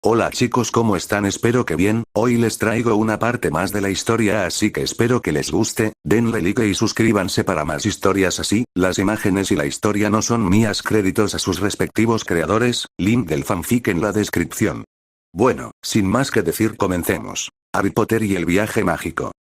Hola chicos, ¿cómo están? Espero que bien. Hoy les traigo una parte más de la historia, así que espero que les guste. Denle like y suscríbanse para más historias así. Las imágenes y la historia no son mías, créditos a sus respectivos creadores, link del fanfic en la descripción. Bueno, sin más que decir, comencemos. Harry Potter y el viaje mágico.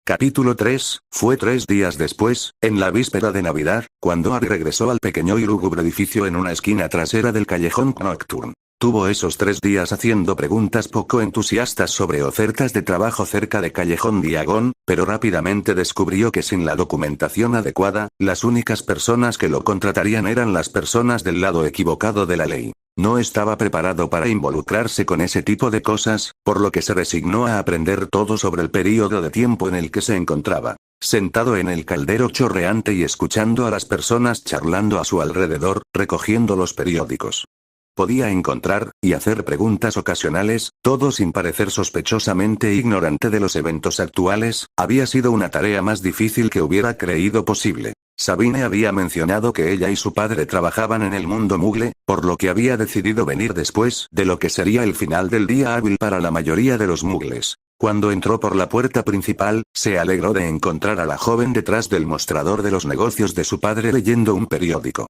Capítulo 3, fue 3 días después, en la víspera de Navidad, cuando Harry regresó al pequeño y lúgubre edificio en una esquina trasera del callejón Nocturne. Tuvo esos 3 días haciendo preguntas poco entusiastas sobre ofertas de trabajo cerca de Callejón Diagon, pero rápidamente descubrió que sin la documentación adecuada, las únicas personas que lo contratarían eran las personas del lado equivocado de la ley. No estaba preparado para involucrarse con ese tipo de cosas, por lo que se resignó a aprender todo sobre el período de tiempo en el que se encontraba. Sentado en el caldero chorreante y escuchando a las personas charlando a su alrededor, recogiendo los periódicos. Podía encontrar, y hacer preguntas ocasionales, todo sin parecer sospechosamente ignorante de los eventos actuales. Había sido una tarea más difícil que hubiera creído posible. Sabine había mencionado que ella y su padre trabajaban en el mundo Mugle, por lo que había decidido venir después de lo que sería el final del día hábil para la mayoría de los Mugles. Cuando entró por la puerta principal, se alegró de encontrar a la joven detrás del mostrador de los negocios de su padre leyendo un periódico.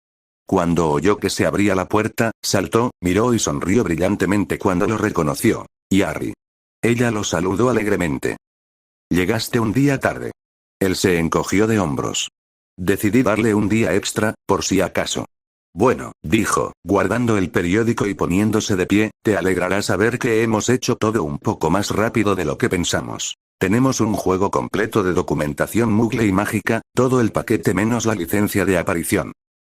Cuando oyó que se abría la puerta, saltó, miró y sonrió brillantemente cuando lo reconoció. ¿Y Harry? Ella lo saludó alegremente. Llegaste un día tarde. Él se encogió de hombros. Decidí darle un día extra, por si acaso. Bueno, dijo, guardando el periódico y poniéndose de pie, te alegrará saber que hemos hecho todo un poco más rápido de lo que pensamos. Tenemos un juego completo de documentación Mugle y mágica, todo el paquete menos la licencia de aparición.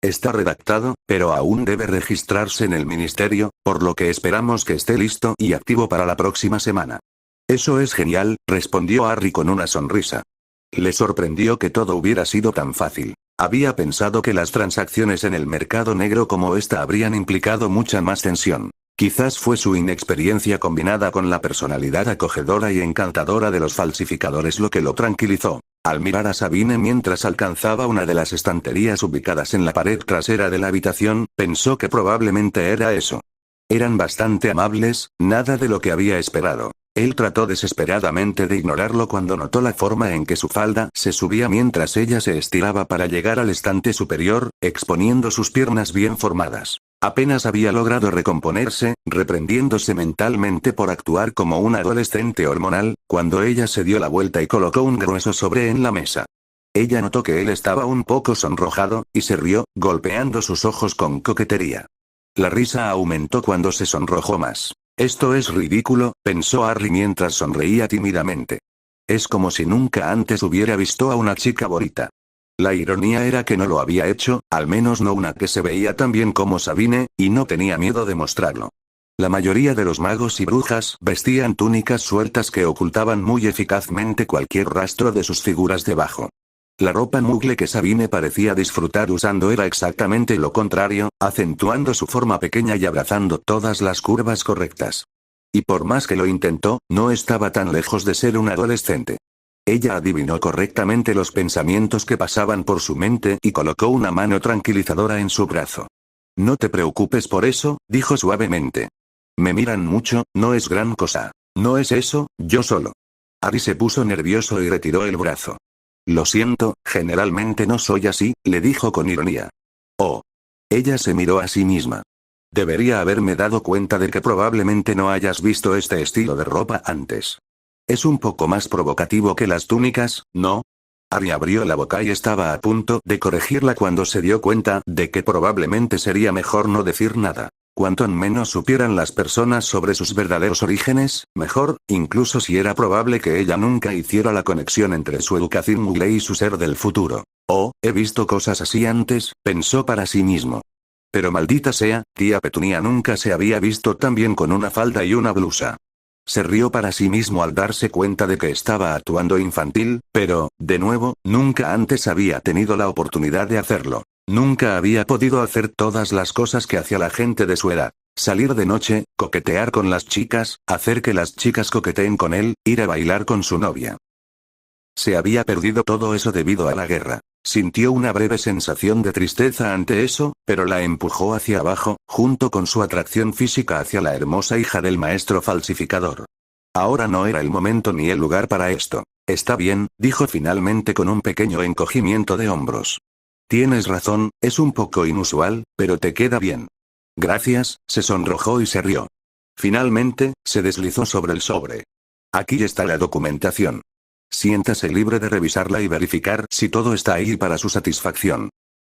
Está redactado, pero aún debe registrarse en el ministerio, por lo que esperamos que esté listo y activo para la próxima semana. Eso es genial, respondió Harry con una sonrisa. Le sorprendió que todo hubiera sido tan fácil. Había pensado que las transacciones en el mercado negro como esta habrían implicado mucha más tensión. Quizás fue su inexperiencia combinada con la personalidad acogedora y encantadora de los falsificadores lo que lo tranquilizó. Al mirar a Sabine mientras alcanzaba una de las estanterías ubicadas en la pared trasera de la habitación, pensó que probablemente era eso. Eran bastante amables, nada de lo que había esperado. Él trató desesperadamente de ignorarlo cuando notó la forma en que su falda se subía mientras ella se estiraba para llegar al estante superior, exponiendo sus piernas bien formadas. Apenas había logrado recomponerse, reprendiéndose mentalmente por actuar como un adolescente hormonal, cuando ella se dio la vuelta y colocó un grueso sobre en la mesa. Ella notó que él estaba un poco sonrojado, y se rió, golpeando sus ojos con coquetería. La risa aumentó cuando se sonrojó más. Esto es ridículo, pensó Harry mientras sonreía tímidamente. Es como si nunca antes hubiera visto a una chica bonita. La ironía era que no lo había hecho, al menos no una que se veía tan bien como Sabine, y no tenía miedo de mostrarlo. La mayoría de los magos y brujas vestían túnicas sueltas que ocultaban muy eficazmente cualquier rastro de sus figuras debajo. La ropa Mugle que Sabine parecía disfrutar usando era exactamente lo contrario, acentuando su forma pequeña y abrazando todas las curvas correctas. Y por más que lo intentó, no estaba tan lejos de ser un adolescente. Ella adivinó correctamente los pensamientos que pasaban por su mente y colocó una mano tranquilizadora en su brazo. No te preocupes por eso, dijo suavemente. Me miran mucho, no es gran cosa. No es eso, yo solo. Harry se puso nervioso y retiró el brazo. Lo siento, generalmente no soy así, le dijo con ironía. Oh. Ella se miró a sí misma. Debería haberme dado cuenta de que probablemente no hayas visto este estilo de ropa antes. Es un poco más provocativo que las túnicas, ¿no? Harry abrió la boca y estaba a punto de corregirla cuando se dio cuenta de que probablemente sería mejor no decir nada. Cuanto menos supieran las personas sobre sus verdaderos orígenes, mejor, incluso si era probable que ella nunca hiciera la conexión entre su educación Mugle y su ser del futuro. Oh, he visto cosas así antes, pensó para sí mismo. Pero maldita sea, tía Petunia nunca se había visto tan bien con una falda y una blusa. Se rió para sí mismo al darse cuenta de que estaba actuando infantil, pero, de nuevo, nunca antes había tenido la oportunidad de hacerlo. Nunca había podido hacer todas las cosas que hacía la gente de su edad. Salir de noche, coquetear con las chicas, hacer que las chicas coqueteen con él, ir a bailar con su novia. Se había perdido todo eso debido a la guerra. Sintió una breve sensación de tristeza ante eso, pero la empujó hacia abajo, junto con su atracción física hacia la hermosa hija del maestro falsificador. Ahora no era el momento ni el lugar para esto. Está bien, dijo finalmente con un pequeño encogimiento de hombros. Tienes razón, es un poco inusual, pero te queda bien. Gracias, se sonrojó y se rió. Finalmente, se deslizó sobre el sobre. Aquí está la documentación. Siéntase libre de revisarla y verificar si todo está ahí para su satisfacción.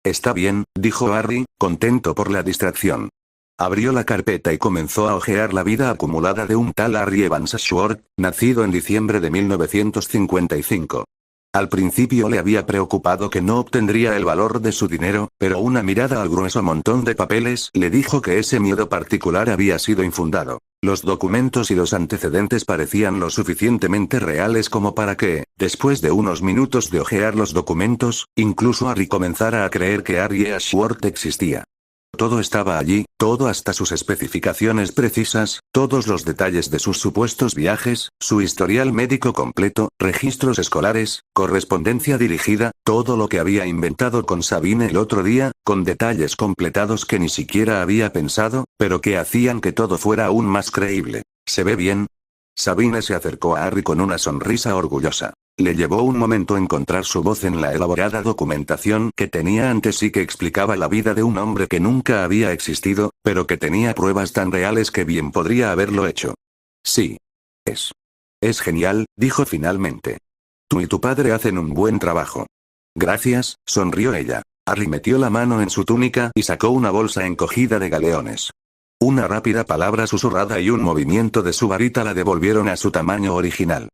Está bien, dijo Harry, contento por la distracción. Abrió la carpeta y comenzó a hojear la vida acumulada de un tal Harry Evans Schwartz, nacido en diciembre de 1955. Al principio le había preocupado que no obtendría el valor de su dinero, pero una mirada al grueso montón de papeles le dijo que ese miedo particular había sido infundado. Los documentos y los antecedentes parecían lo suficientemente reales como para que, después de unos minutos de hojear los documentos, incluso Harry comenzara a creer que Harry Ashworth existía. Todo estaba allí, todo hasta sus especificaciones precisas, todos los detalles de sus supuestos viajes, su historial médico completo, registros escolares, correspondencia dirigida, todo lo que había inventado con Sabine el otro día, con detalles completados que ni siquiera había pensado, pero que hacían que todo fuera aún más creíble. ¿Se ve bien? Sabine se acercó a Harry con una sonrisa orgullosa. Le llevó un momento encontrar su voz en la elaborada documentación que tenía ante sí que explicaba la vida de un hombre que nunca había existido, pero que tenía pruebas tan reales que bien podría haberlo hecho. Sí. Es genial, dijo finalmente. Tú y tu padre hacen un buen trabajo. Gracias, sonrió ella. Harry metió la mano en su túnica y sacó una bolsa encogida de galeones. Una rápida palabra susurrada y un movimiento de su varita la devolvieron a su tamaño original.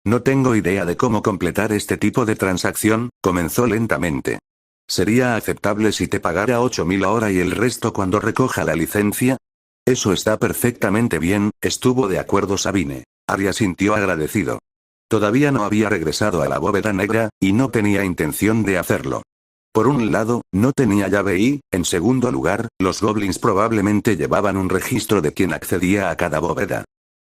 No tengo idea de cómo completar este tipo de transacción, comenzó lentamente. ¿Sería aceptable si te pagara 8.000 ahora y el resto cuando recoja la licencia? Eso está perfectamente bien, estuvo de acuerdo Sabine. Harry asintió agradecido. Todavía no había regresado a la bóveda negra, y no tenía intención de hacerlo. Por un lado, no tenía llave y, en segundo lugar, los goblins probablemente llevaban un registro de quién accedía a cada bóveda.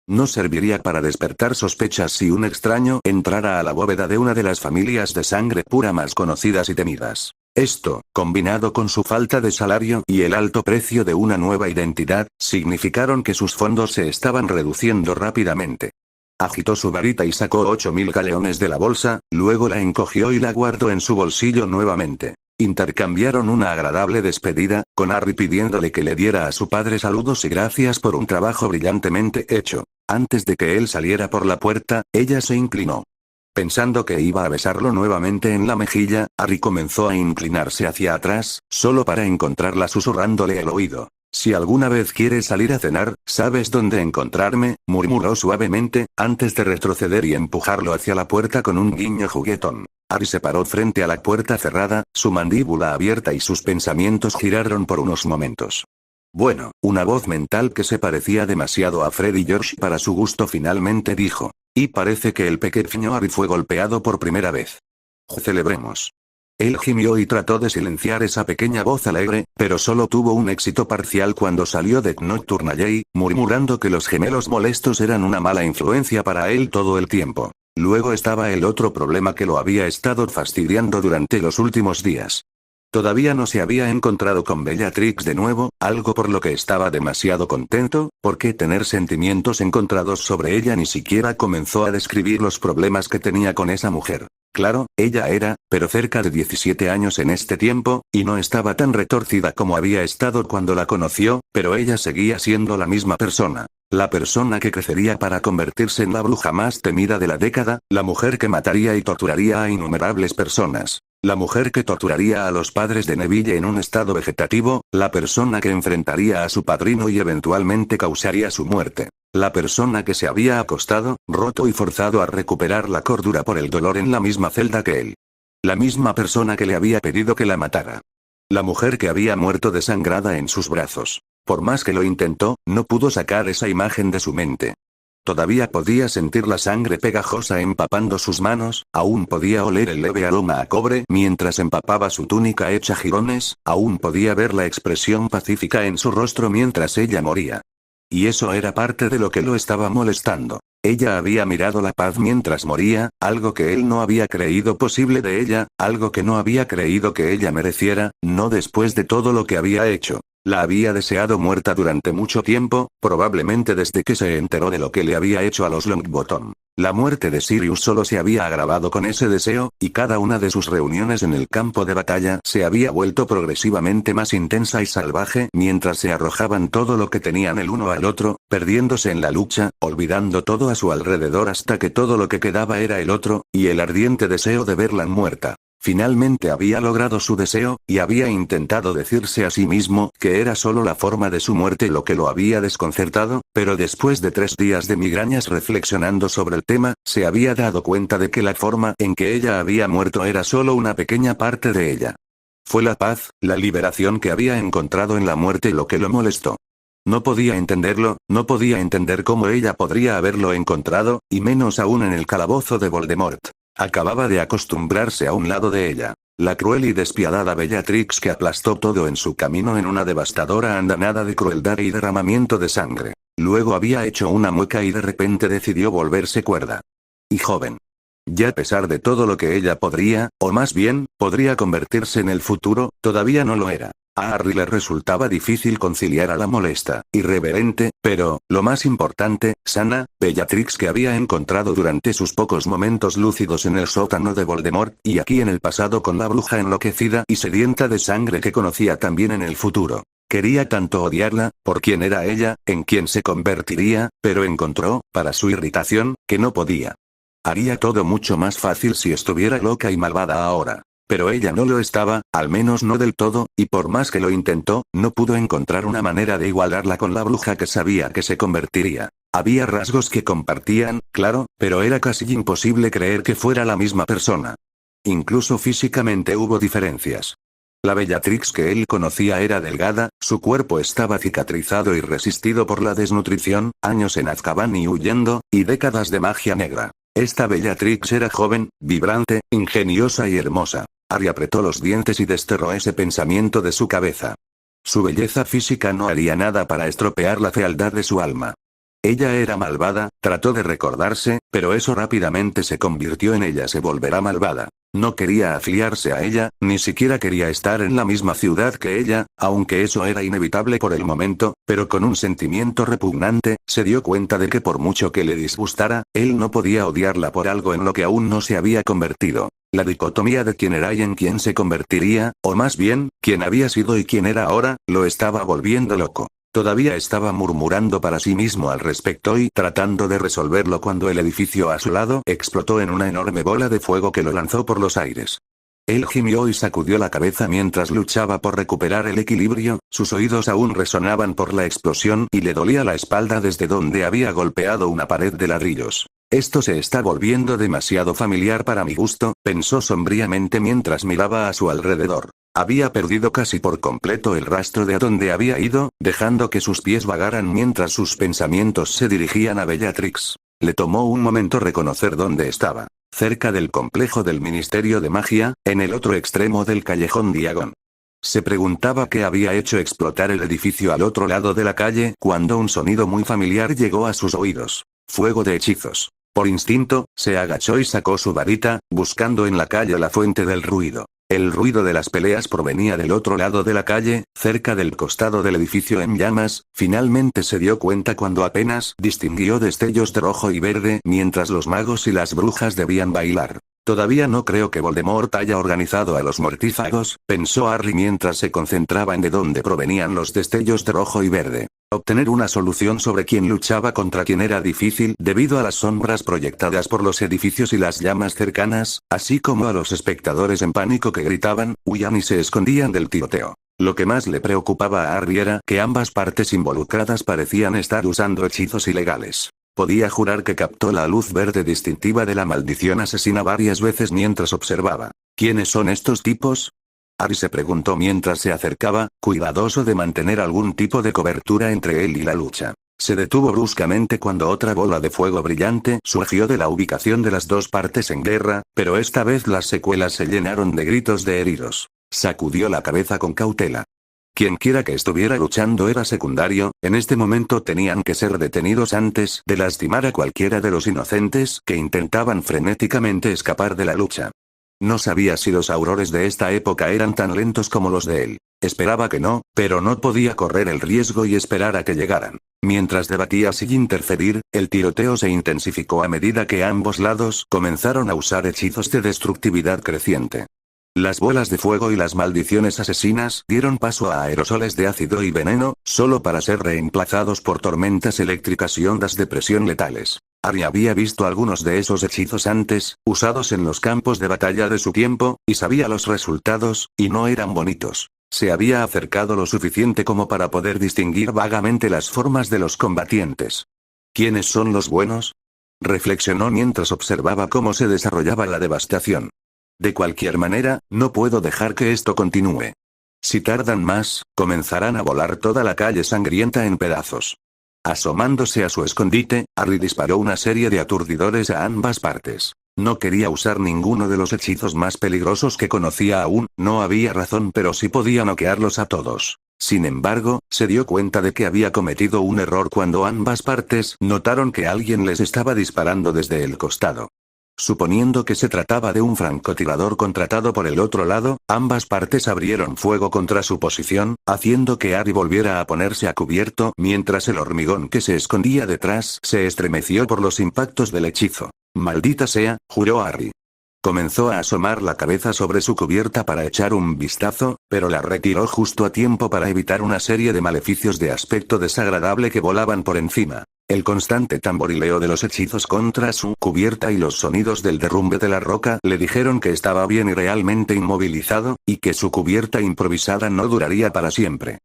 No serviría para despertar sospechas si un extraño entrara a la bóveda de una de las familias de sangre pura más conocidas y temidas. Esto, combinado con su falta de salario y el alto precio de una nueva identidad, significaron que sus fondos se estaban reduciendo rápidamente. Agitó su varita y sacó 8.000 galeones de la bolsa, luego la encogió y la guardó en su bolsillo nuevamente. Intercambiaron una agradable despedida, con Harry pidiéndole que le diera a su padre saludos y gracias por un trabajo brillantemente hecho. Antes de que él saliera por la puerta, ella se inclinó. Pensando que iba a besarlo nuevamente en la mejilla, Harry comenzó a inclinarse hacia atrás, solo para encontrarla susurrándole al oído. Si alguna vez quieres salir a cenar, sabes dónde encontrarme, murmuró suavemente, antes de retroceder y empujarlo hacia la puerta con un guiño juguetón. Harry se paró frente a la puerta cerrada, su mandíbula abierta y sus pensamientos giraron por unos momentos. Bueno, una voz mental que se parecía demasiado a Fred y George para su gusto finalmente dijo. Y parece que el pequeño Harry fue golpeado por primera vez. Celebremos. Él gimió y trató de silenciar esa pequeña voz alegre, pero solo tuvo un éxito parcial cuando salió de Nocturnalley, murmurando que los gemelos molestos eran una mala influencia para él todo el tiempo. Luego estaba el otro problema que lo había estado fastidiando durante los últimos días. Todavía no se había encontrado con Bellatrix de nuevo, algo por lo que estaba demasiado contento, porque tener sentimientos encontrados sobre ella ni siquiera comenzó a describir los problemas que tenía con esa mujer. Claro, ella era, pero cerca de 17 años en este tiempo, y no estaba tan retorcida como había estado cuando la conoció, pero ella seguía siendo la misma persona. La persona que crecería para convertirse en la bruja más temida de la década, la mujer que mataría y torturaría a innumerables personas. La mujer que torturaría a los padres de Neville en un estado vegetativo, la persona que enfrentaría a su padrino y eventualmente causaría su muerte. La persona que se había acostado, roto y forzado a recuperar la cordura por el dolor en la misma celda que él. La misma persona que le había pedido que la matara. La mujer que había muerto desangrada en sus brazos. Por más que lo intentó, no pudo sacar esa imagen de su mente. Todavía podía sentir la sangre pegajosa empapando sus manos, aún podía oler el leve aroma a cobre mientras empapaba su túnica hecha jirones, aún podía ver la expresión pacífica en su rostro mientras ella moría. Y eso era parte de lo que lo estaba molestando. Ella había mirado la paz mientras moría, algo que él no había creído posible de ella, algo que no había creído que ella mereciera, no después de todo lo que había hecho. La había deseado muerta durante mucho tiempo, probablemente desde que se enteró de lo que le había hecho a los Longbottom. La muerte de Sirius solo se había agravado con ese deseo, y cada una de sus reuniones en el campo de batalla se había vuelto progresivamente más intensa y salvaje mientras se arrojaban todo lo que tenían el uno al otro, perdiéndose en la lucha, olvidando todo a su alrededor hasta que todo lo que quedaba era el otro, y el ardiente deseo de verla muerta. Finalmente había logrado su deseo, y había intentado decirse a sí mismo que era solo la forma de su muerte lo que lo había desconcertado, pero después de 3 días de migrañas reflexionando sobre el tema, se había dado cuenta de que la forma en que ella había muerto era solo una pequeña parte de ella. Fue la paz, la liberación que había encontrado en la muerte lo que lo molestó. No podía entenderlo, no podía entender cómo ella podría haberlo encontrado, y menos aún en el calabozo de Voldemort. Acababa de acostumbrarse a un lado de ella. La cruel y despiadada Bellatrix que aplastó todo en su camino en una devastadora andanada de crueldad y derramamiento de sangre. Luego había hecho una mueca y de repente decidió volverse cuerda. Y joven. Ya a pesar de todo lo que ella podría, o más bien, podría convertirse en el futuro, todavía no lo era. A Harry le resultaba difícil conciliar a la molesta, irreverente, pero, lo más importante, sana, Bellatrix que había encontrado durante sus pocos momentos lúcidos en el sótano de Voldemort, y aquí en el pasado con la bruja enloquecida y sedienta de sangre que conocía también en el futuro. Quería tanto odiarla, por quién era ella, en quién se convertiría, pero encontró, para su irritación, que no podía. Haría todo mucho más fácil si estuviera loca y malvada ahora. Pero ella no lo estaba, al menos no del todo, y por más que lo intentó, no pudo encontrar una manera de igualarla con la bruja que sabía que se convertiría. Había rasgos que compartían, claro, pero era casi imposible creer que fuera la misma persona. Incluso físicamente hubo diferencias. La Bellatrix que él conocía era delgada, su cuerpo estaba cicatrizado y resistido por la desnutrición, años en Azkaban y huyendo, y décadas de magia negra. Esta Bellatrix era joven, vibrante, ingeniosa y hermosa. Harry apretó los dientes y desterró ese pensamiento de su cabeza. Su belleza física no haría nada para estropear la fealdad de su alma. Ella era malvada, trató de recordarse, pero eso rápidamente se convirtió en ella se volverá malvada. No quería afiliarse a ella, ni siquiera quería estar en la misma ciudad que ella, aunque eso era inevitable por el momento, pero con un sentimiento repugnante, se dio cuenta de que por mucho que le disgustara, él no podía odiarla por algo en lo que aún no se había convertido. La dicotomía de quién era y en quién se convertiría, o más bien, quién había sido y quién era ahora, lo estaba volviendo loco. Todavía estaba murmurando para sí mismo al respecto y tratando de resolverlo cuando el edificio a su lado explotó en una enorme bola de fuego que lo lanzó por los aires. Él gimió y sacudió la cabeza mientras luchaba por recuperar el equilibrio, sus oídos aún resonaban por la explosión y le dolía la espalda desde donde había golpeado una pared de ladrillos. Esto se está volviendo demasiado familiar para mi gusto, pensó sombríamente mientras miraba a su alrededor. Había perdido casi por completo el rastro de a dónde había ido, dejando que sus pies vagaran mientras sus pensamientos se dirigían a Bellatrix. Le tomó un momento reconocer dónde estaba. Cerca del complejo del Ministerio de Magia, en el otro extremo del callejón Diagon. Se preguntaba qué había hecho explotar el edificio al otro lado de la calle cuando un sonido muy familiar llegó a sus oídos. Fuego de hechizos. Por instinto, se agachó y sacó su varita, buscando en la calle la fuente del ruido. El ruido de las peleas provenía del otro lado de la calle, cerca del costado del edificio en llamas. Finalmente se dio cuenta cuando apenas distinguió destellos de rojo y verde mientras los magos y las brujas debían bailar. Todavía no creo que Voldemort haya organizado a los mortífagos, pensó Harry mientras se concentraba en de dónde provenían los destellos de rojo y verde. Obtener una solución sobre quién luchaba contra quién era difícil debido a las sombras proyectadas por los edificios y las llamas cercanas, así como a los espectadores en pánico que gritaban, huían y se escondían del tiroteo. Lo que más le preocupaba a Harry era que ambas partes involucradas parecían estar usando hechizos ilegales. Podía jurar que captó la luz verde distintiva de la maldición asesina varias veces mientras observaba. ¿Quiénes son estos tipos? Harry se preguntó mientras se acercaba, cuidadoso de mantener algún tipo de cobertura entre él y la lucha. Se detuvo bruscamente cuando otra bola de fuego brillante surgió de la ubicación de las dos partes en guerra, pero esta vez las secuelas se llenaron de gritos de heridos. Sacudió la cabeza con cautela. Quienquiera que estuviera luchando era secundario, en este momento tenían que ser detenidos antes de lastimar a cualquiera de los inocentes que intentaban frenéticamente escapar de la lucha. No sabía si los aurores de esta época eran tan lentos como los de él. Esperaba que no, pero no podía correr el riesgo y esperar a que llegaran. Mientras debatía sin interferir, el tiroteo se intensificó a medida que ambos lados comenzaron a usar hechizos de destructividad creciente. Las bolas de fuego y las maldiciones asesinas dieron paso a aerosoles de ácido y veneno, solo para ser reemplazados por tormentas eléctricas y ondas de presión letales. Harry había visto algunos de esos hechizos antes, usados en los campos de batalla de su tiempo, y sabía los resultados, y no eran bonitos. Se había acercado lo suficiente como para poder distinguir vagamente las formas de los combatientes. ¿Quiénes son los buenos? Reflexionó mientras observaba cómo se desarrollaba la devastación. De cualquier manera, no puedo dejar que esto continúe. Si tardan más, comenzarán a volar toda la calle sangrienta en pedazos. Asomándose a su escondite, Harry disparó una serie de aturdidores a ambas partes. No quería usar ninguno de los hechizos más peligrosos que conocía aún, no había razón, pero sí podía noquearlos a todos. Sin embargo, se dio cuenta de que había cometido un error cuando ambas partes notaron que alguien les estaba disparando desde el costado. Suponiendo que se trataba de un francotirador contratado por el otro lado, ambas partes abrieron fuego contra su posición, haciendo que Harry volviera a ponerse a cubierto mientras el hormigón que se escondía detrás se estremeció por los impactos del hechizo. «Maldita sea», juró Harry. Comenzó a asomar la cabeza sobre su cubierta para echar un vistazo, pero la retiró justo a tiempo para evitar una serie de maleficios de aspecto desagradable que volaban por encima. El constante tamborileo de los hechizos contra su cubierta y los sonidos del derrumbe de la roca le dijeron que estaba bien y realmente inmovilizado, y que su cubierta improvisada no duraría para siempre.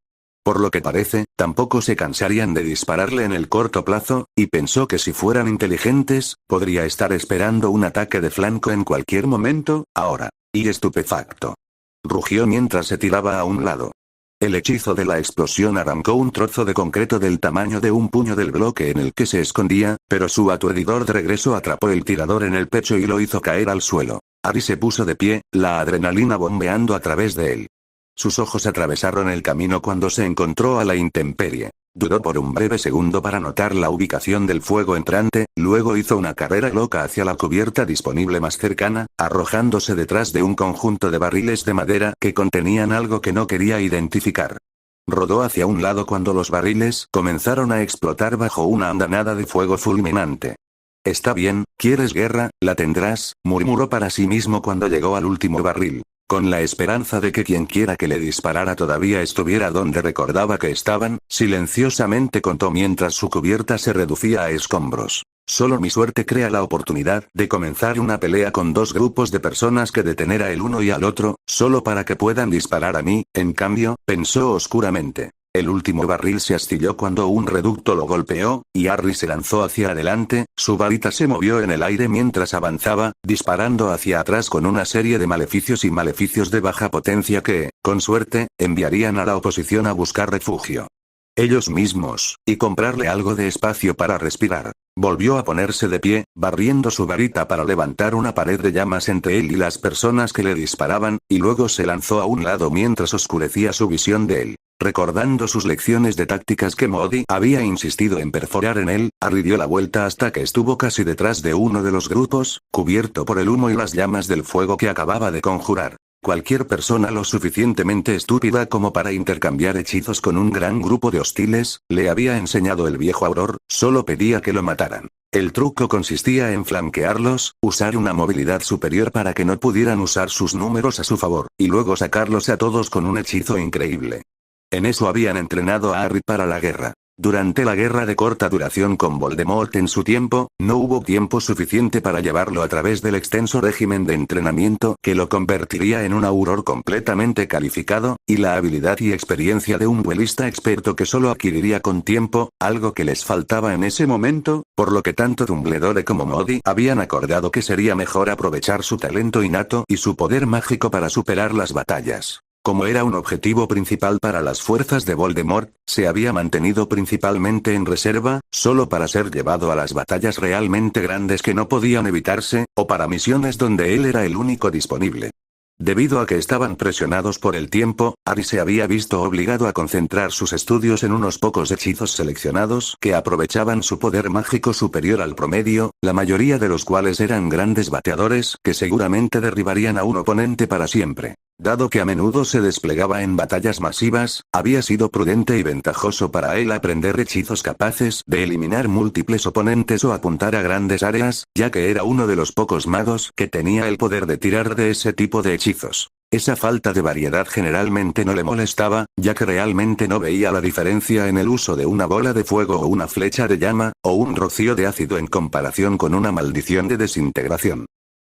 Por lo que parece, tampoco se cansarían de dispararle en el corto plazo, y pensó que si fueran inteligentes, podría estar esperando un ataque de flanco en cualquier momento, ahora. Y estupefacto. Rugió mientras se tiraba a un lado. El hechizo de la explosión arrancó un trozo de concreto del tamaño de un puño del bloque en el que se escondía, pero su aturdidor de regreso atrapó el tirador en el pecho y lo hizo caer al suelo. Harry se puso de pie, la adrenalina bombeando a través de él. Sus ojos atravesaron el camino cuando se encontró a la intemperie. Dudó por un breve segundo para notar la ubicación del fuego entrante, luego hizo una carrera loca hacia la cubierta disponible más cercana, arrojándose detrás de un conjunto de barriles de madera que contenían algo que no quería identificar. Rodó hacia un lado cuando los barriles comenzaron a explotar bajo una andanada de fuego fulminante. «Está bien, ¿quieres guerra? La tendrás», murmuró para sí mismo cuando llegó al último barril. Con la esperanza de que quienquiera que le disparara todavía estuviera donde recordaba que estaban, silenciosamente contó mientras su cubierta se reducía a escombros. Solo mi suerte crea la oportunidad de comenzar una pelea con dos grupos de personas que detener a el uno y al otro, solo para que puedan disparar a mí, en cambio, pensó oscuramente. El último barril se astilló cuando un reducto lo golpeó, y Harry se lanzó hacia adelante, su varita se movió en el aire mientras avanzaba, disparando hacia atrás con una serie de maleficios y maleficios de baja potencia que, con suerte, enviarían a la oposición a buscar refugio. Ellos mismos, y comprarle algo de espacio para respirar. Volvió a ponerse de pie, barriendo su varita para levantar una pared de llamas entre él y las personas que le disparaban, y luego se lanzó a un lado mientras oscurecía su visión de él. Recordando sus lecciones de tácticas que Modi había insistido en perforar en él, Harry dio la vuelta hasta que estuvo casi detrás de uno de los grupos, cubierto por el humo y las llamas del fuego que acababa de conjurar. Cualquier persona lo suficientemente estúpida como para intercambiar hechizos con un gran grupo de hostiles, le había enseñado el viejo Auror, solo pedía que lo mataran. El truco consistía en flanquearlos, usar una movilidad superior para que no pudieran usar sus números a su favor, y luego sacarlos a todos con un hechizo increíble. En eso habían entrenado a Harry para la guerra. Durante la guerra de corta duración con Voldemort en su tiempo, no hubo tiempo suficiente para llevarlo a través del extenso régimen de entrenamiento que lo convertiría en un auror completamente calificado, y la habilidad y experiencia de un duelista experto que solo adquiriría con tiempo, algo que les faltaba en ese momento, por lo que tanto Dumbledore como Modi habían acordado que sería mejor aprovechar su talento innato y su poder mágico para superar las batallas. Como era un objetivo principal para las fuerzas de Voldemort, se había mantenido principalmente en reserva, solo para ser llevado a las batallas realmente grandes que no podían evitarse, o para misiones donde él era el único disponible. Debido a que estaban presionados por el tiempo, Ari se había visto obligado a concentrar sus estudios en unos pocos hechizos seleccionados que aprovechaban su poder mágico superior al promedio, la mayoría de los cuales eran grandes bateadores que seguramente derribarían a un oponente para siempre. Dado que a menudo se desplegaba en batallas masivas, había sido prudente y ventajoso para él aprender hechizos capaces de eliminar múltiples oponentes o apuntar a grandes áreas, ya que era uno de los pocos magos que tenía el poder de tirar de ese tipo de hechizos. Esa falta de variedad generalmente no le molestaba, ya que realmente no veía la diferencia en el uso de una bola de fuego o una flecha de llama, o un rocío de ácido en comparación con una maldición de desintegración.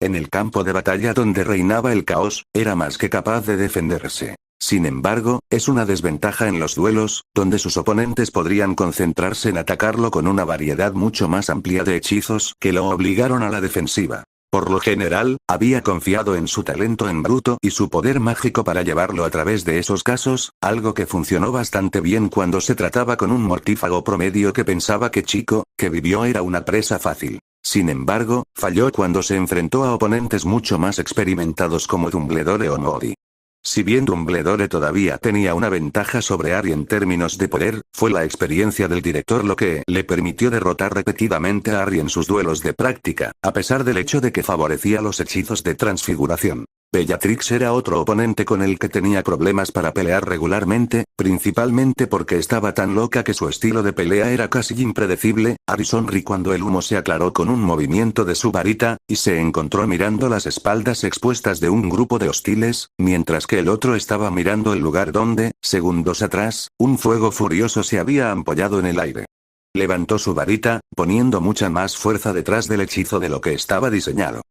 En el campo de batalla donde reinaba el caos, era más que capaz de defenderse. Sin embargo, es una desventaja en los duelos, donde sus oponentes podrían concentrarse en atacarlo con una variedad mucho más amplia de hechizos que lo obligaron a la defensiva. Por lo general, había confiado en su talento en bruto y su poder mágico para llevarlo a través de esos casos, algo que funcionó bastante bien cuando se trataba con un mortífago promedio que pensaba que Chico, que vivió, era una presa fácil. Sin embargo, falló cuando se enfrentó a oponentes mucho más experimentados como Dumbledore o Moody. Si bien Dumbledore todavía tenía una ventaja sobre Harry en términos de poder, fue la experiencia del director lo que le permitió derrotar repetidamente a Harry en sus duelos de práctica, a pesar del hecho de que favorecía los hechizos de transfiguración. Bellatrix era otro oponente con el que tenía problemas para pelear regularmente, principalmente porque estaba tan loca que su estilo de pelea era casi impredecible. Harry sonrió cuando el humo se aclaró con un movimiento de su varita, y se encontró mirando las espaldas expuestas de un grupo de hostiles, mientras que el otro estaba mirando el lugar donde, segundos atrás, un fuego furioso se había ampollado en el aire. Levantó su varita, poniendo mucha más fuerza detrás del hechizo de lo que estaba diseñado.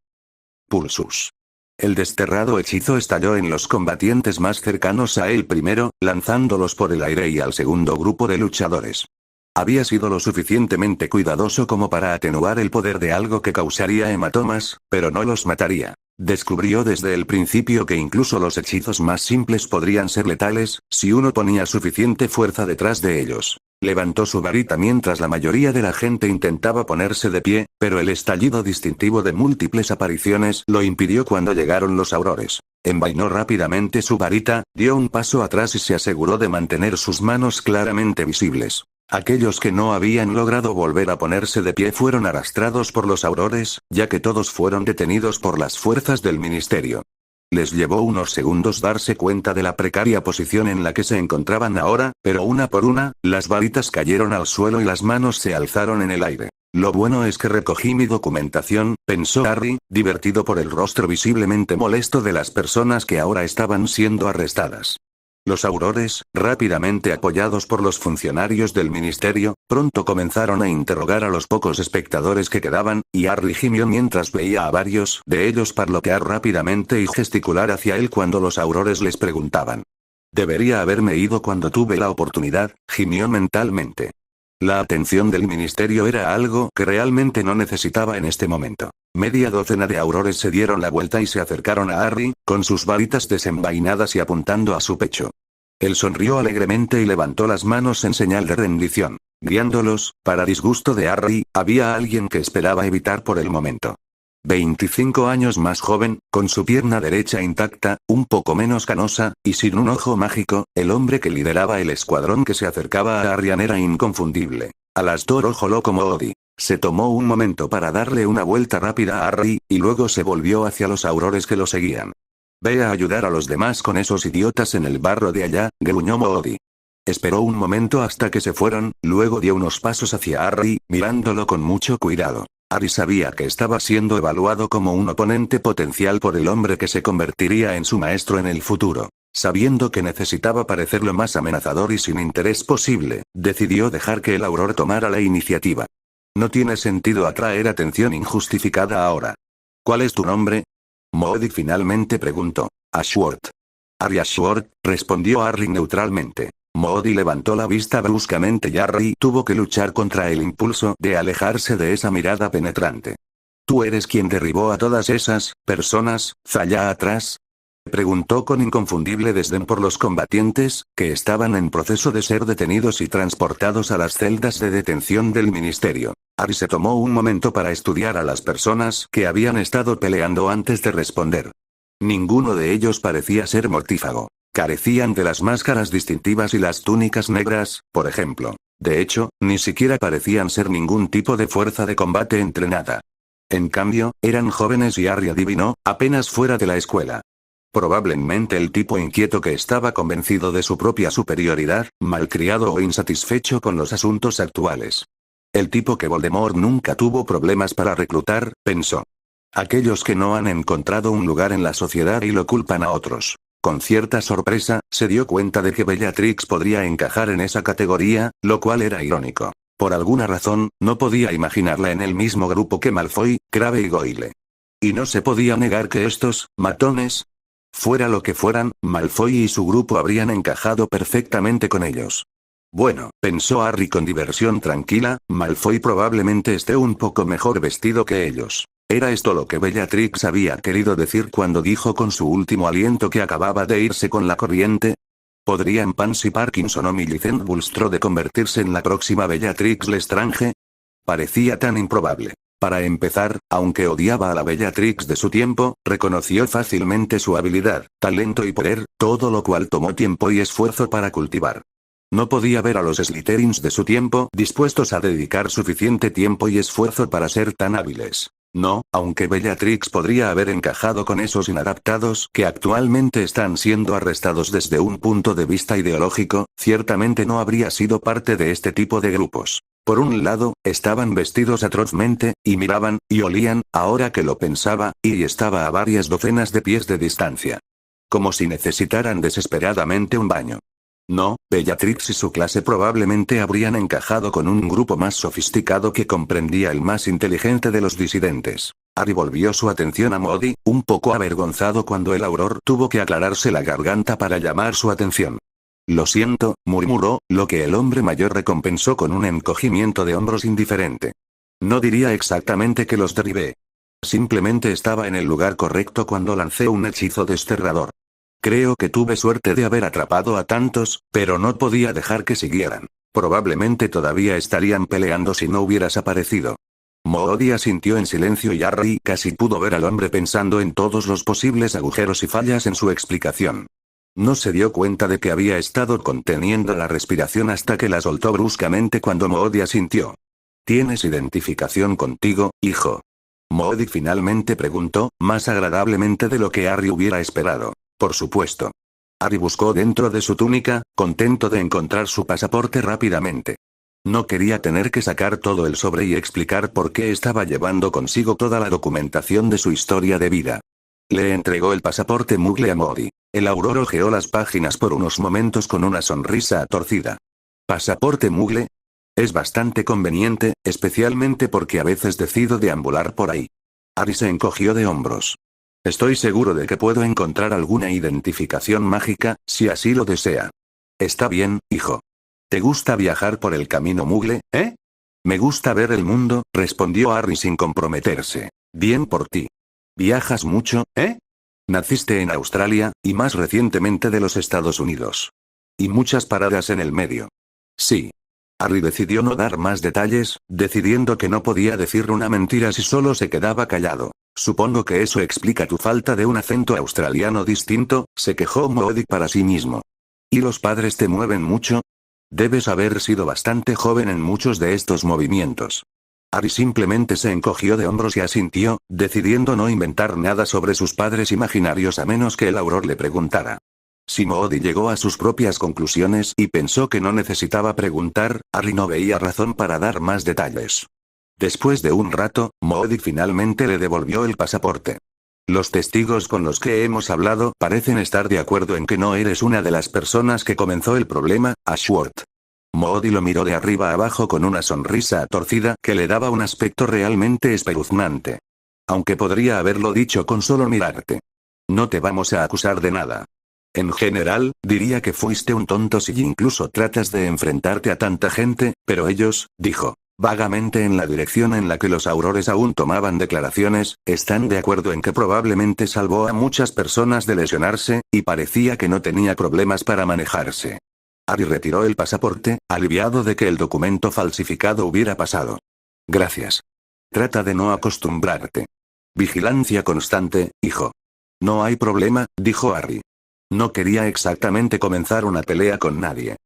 Pulsus. El desterrado hechizo estalló en los combatientes más cercanos a él primero, lanzándolos por el aire y al segundo grupo de luchadores. Había sido lo suficientemente cuidadoso como para atenuar el poder de algo que causaría hematomas, pero no los mataría. Descubrió desde el principio que incluso los hechizos más simples podrían ser letales, si uno ponía suficiente fuerza detrás de ellos. Levantó su varita mientras la mayoría de la gente intentaba ponerse de pie, pero el estallido distintivo de múltiples apariciones lo impidió cuando llegaron los aurores. Envainó rápidamente su varita, dio un paso atrás y se aseguró de mantener sus manos claramente visibles. Aquellos que no habían logrado volver a ponerse de pie fueron arrastrados por los aurores, ya que todos fueron detenidos por las fuerzas del ministerio. Les llevó unos segundos darse cuenta de la precaria posición en la que se encontraban ahora, pero una por una, las varitas cayeron al suelo y las manos se alzaron en el aire. Lo bueno es que recogí mi documentación, pensó Harry, divertido por el rostro visiblemente molesto de las personas que ahora estaban siendo arrestadas. Los aurores, rápidamente apoyados por los funcionarios del ministerio, pronto comenzaron a interrogar a los pocos espectadores que quedaban, y Harry gimió mientras veía a varios de ellos parlotear rápidamente y gesticular hacia él cuando los aurores les preguntaban. Debería haberme ido cuando tuve la oportunidad, gimió mentalmente. La atención del ministerio era algo que realmente no necesitaba en este momento. Media docena de aurores se dieron la vuelta y se acercaron a Harry, con sus varitas desenvainadas y apuntando a su pecho. Él sonrió alegremente y levantó las manos en señal de rendición. Guiándolos, para disgusto de Harry, había alguien que esperaba evitar por el momento. 25 años más joven, con su pierna derecha intacta, un poco menos canosa, y sin un ojo mágico, el hombre que lideraba el escuadrón que se acercaba a Arian era inconfundible. Alastor Ojo Loco Moody. Se tomó un momento para darle una vuelta rápida a Harry, y luego se volvió hacia los aurores que lo seguían. «Ve a ayudar a los demás con esos idiotas en el barro de allá», gruñó Moody. Esperó un momento hasta que se fueron, luego dio unos pasos hacia Harry, mirándolo con mucho cuidado. Harry sabía que estaba siendo evaluado como un oponente potencial por el hombre que se convertiría en su maestro en el futuro. Sabiendo que necesitaba parecer lo más amenazador y sin interés posible, decidió dejar que el auror tomara la iniciativa. No tiene sentido atraer atención injustificada ahora. ¿Cuál es tu nombre? Moody finalmente preguntó. Ashworth. Harry Ashworth, respondió Harry neutralmente. Moody levantó la vista bruscamente y Harry tuvo que luchar contra el impulso de alejarse de esa mirada penetrante. ¿Tú eres quien derribó a todas esas personas, allá atrás? Preguntó con inconfundible desdén por los combatientes, que estaban en proceso de ser detenidos y transportados a las celdas de detención del ministerio. Harry se tomó un momento para estudiar a las personas que habían estado peleando antes de responder. Ninguno de ellos parecía ser mortífago. Carecían de las máscaras distintivas y las túnicas negras, por ejemplo. De hecho, ni siquiera parecían ser ningún tipo de fuerza de combate entrenada. En cambio, eran jóvenes y Harry adivinó, apenas fuera de la escuela. Probablemente el tipo inquieto que estaba convencido de su propia superioridad, malcriado o insatisfecho con los asuntos actuales. El tipo que Voldemort nunca tuvo problemas para reclutar, pensó. Aquellos que no han encontrado un lugar en la sociedad y lo culpan a otros. Con cierta sorpresa, se dio cuenta de que Bellatrix podría encajar en esa categoría, lo cual era irónico. Por alguna razón, no podía imaginarla en el mismo grupo que Malfoy, Crabbe y Goyle. Y no se podía negar que estos, matones, fuera lo que fueran, Malfoy y su grupo habrían encajado perfectamente con ellos. Bueno, pensó Harry con diversión tranquila, Malfoy probablemente esté un poco mejor vestido que ellos. ¿Era esto lo que Bellatrix había querido decir cuando dijo con su último aliento que acababa de irse con la corriente? ¿Podrían Pansy Parkinson o Millicent Bulstrode convertirse en la próxima Bellatrix Lestrange? Parecía tan improbable. Para empezar, aunque odiaba a la Bellatrix de su tiempo, reconoció fácilmente su habilidad, talento y poder, todo lo cual tomó tiempo y esfuerzo para cultivar. No podía ver a los Slytherins de su tiempo dispuestos a dedicar suficiente tiempo y esfuerzo para ser tan hábiles. No, aunque Bellatrix podría haber encajado con esos inadaptados que actualmente están siendo arrestados desde un punto de vista ideológico, ciertamente no habría sido parte de este tipo de grupos. Por un lado, estaban vestidos atrozmente, y miraban, y olían, ahora que lo pensaba, y estaba a varias docenas de pies de distancia. Como si necesitaran desesperadamente un baño. No, Bellatrix y su clase probablemente habrían encajado con un grupo más sofisticado que comprendía el más inteligente de los disidentes. Harry volvió su atención a Moody, un poco avergonzado cuando el Auror tuvo que aclararse la garganta para llamar su atención. Lo siento, murmuró, lo que el hombre mayor recompensó con un encogimiento de hombros indiferente. No diría exactamente que los derribé. Simplemente estaba en el lugar correcto cuando lancé un hechizo desterrador. Creo que tuve suerte de haber atrapado a tantos, pero no podía dejar que siguieran. Probablemente todavía estarían peleando si no hubieras aparecido. Moody asintió en silencio y Harry casi pudo ver al hombre pensando en todos los posibles agujeros y fallas en su explicación. No se dio cuenta de que había estado conteniendo la respiración hasta que la soltó bruscamente cuando Moody asintió. ¿Tienes identificación contigo, hijo? Moody finalmente preguntó, más agradablemente de lo que Harry hubiera esperado. Por supuesto. Harry buscó dentro de su túnica, contento de encontrar su pasaporte rápidamente. No quería tener que sacar todo el sobre y explicar por qué estaba llevando consigo toda la documentación de su historia de vida. Le entregó el pasaporte Muggle a Moody. El Auror hojeó las páginas por unos momentos con una sonrisa torcida. ¿Pasaporte Muggle? Es bastante conveniente, especialmente porque a veces decido deambular por ahí. Harry se encogió de hombros. Estoy seguro de que puedo encontrar alguna identificación mágica, si así lo desea. Está bien, hijo. ¿Te gusta viajar por el camino Muggle, eh? Me gusta ver el mundo, respondió Harry sin comprometerse. Bien por ti. ¿Viajas mucho, eh? Naciste en Australia, y más recientemente de los Estados Unidos. Y muchas paradas en el medio. Sí. Harry decidió no dar más detalles, decidiendo que no podía decir una mentira si solo se quedaba callado. Supongo que eso explica tu falta de un acento australiano distinto, se quejó Moody para sí mismo. ¿Y los padres te mueven mucho? Debes haber sido bastante joven en muchos de estos movimientos. Harry simplemente se encogió de hombros y asintió, decidiendo no inventar nada sobre sus padres imaginarios a menos que el Auror le preguntara. Si Moody llegó a sus propias conclusiones y pensó que no necesitaba preguntar, Harry no veía razón para dar más detalles. Después de un rato, Moody finalmente le devolvió el pasaporte. Los testigos con los que hemos hablado parecen estar de acuerdo en que no eres una de las personas que comenzó el problema, Ashworth. Moody lo miró de arriba abajo con una sonrisa torcida que le daba un aspecto realmente espeluznante. Aunque podría haberlo dicho con solo mirarte. No te vamos a acusar de nada. En general, diría que fuiste un tonto si incluso tratas de enfrentarte a tanta gente, pero ellos, dijo, vagamente en la dirección en la que los Aurores aún tomaban declaraciones, están de acuerdo en que probablemente salvó a muchas personas de lesionarse, y parecía que no tenía problemas para manejarse. Harry retiró el pasaporte, aliviado de que el documento falsificado hubiera pasado. Gracias. Trata de no acostumbrarte. Vigilancia constante, hijo. No hay problema, dijo Harry. No quería exactamente comenzar una pelea con nadie.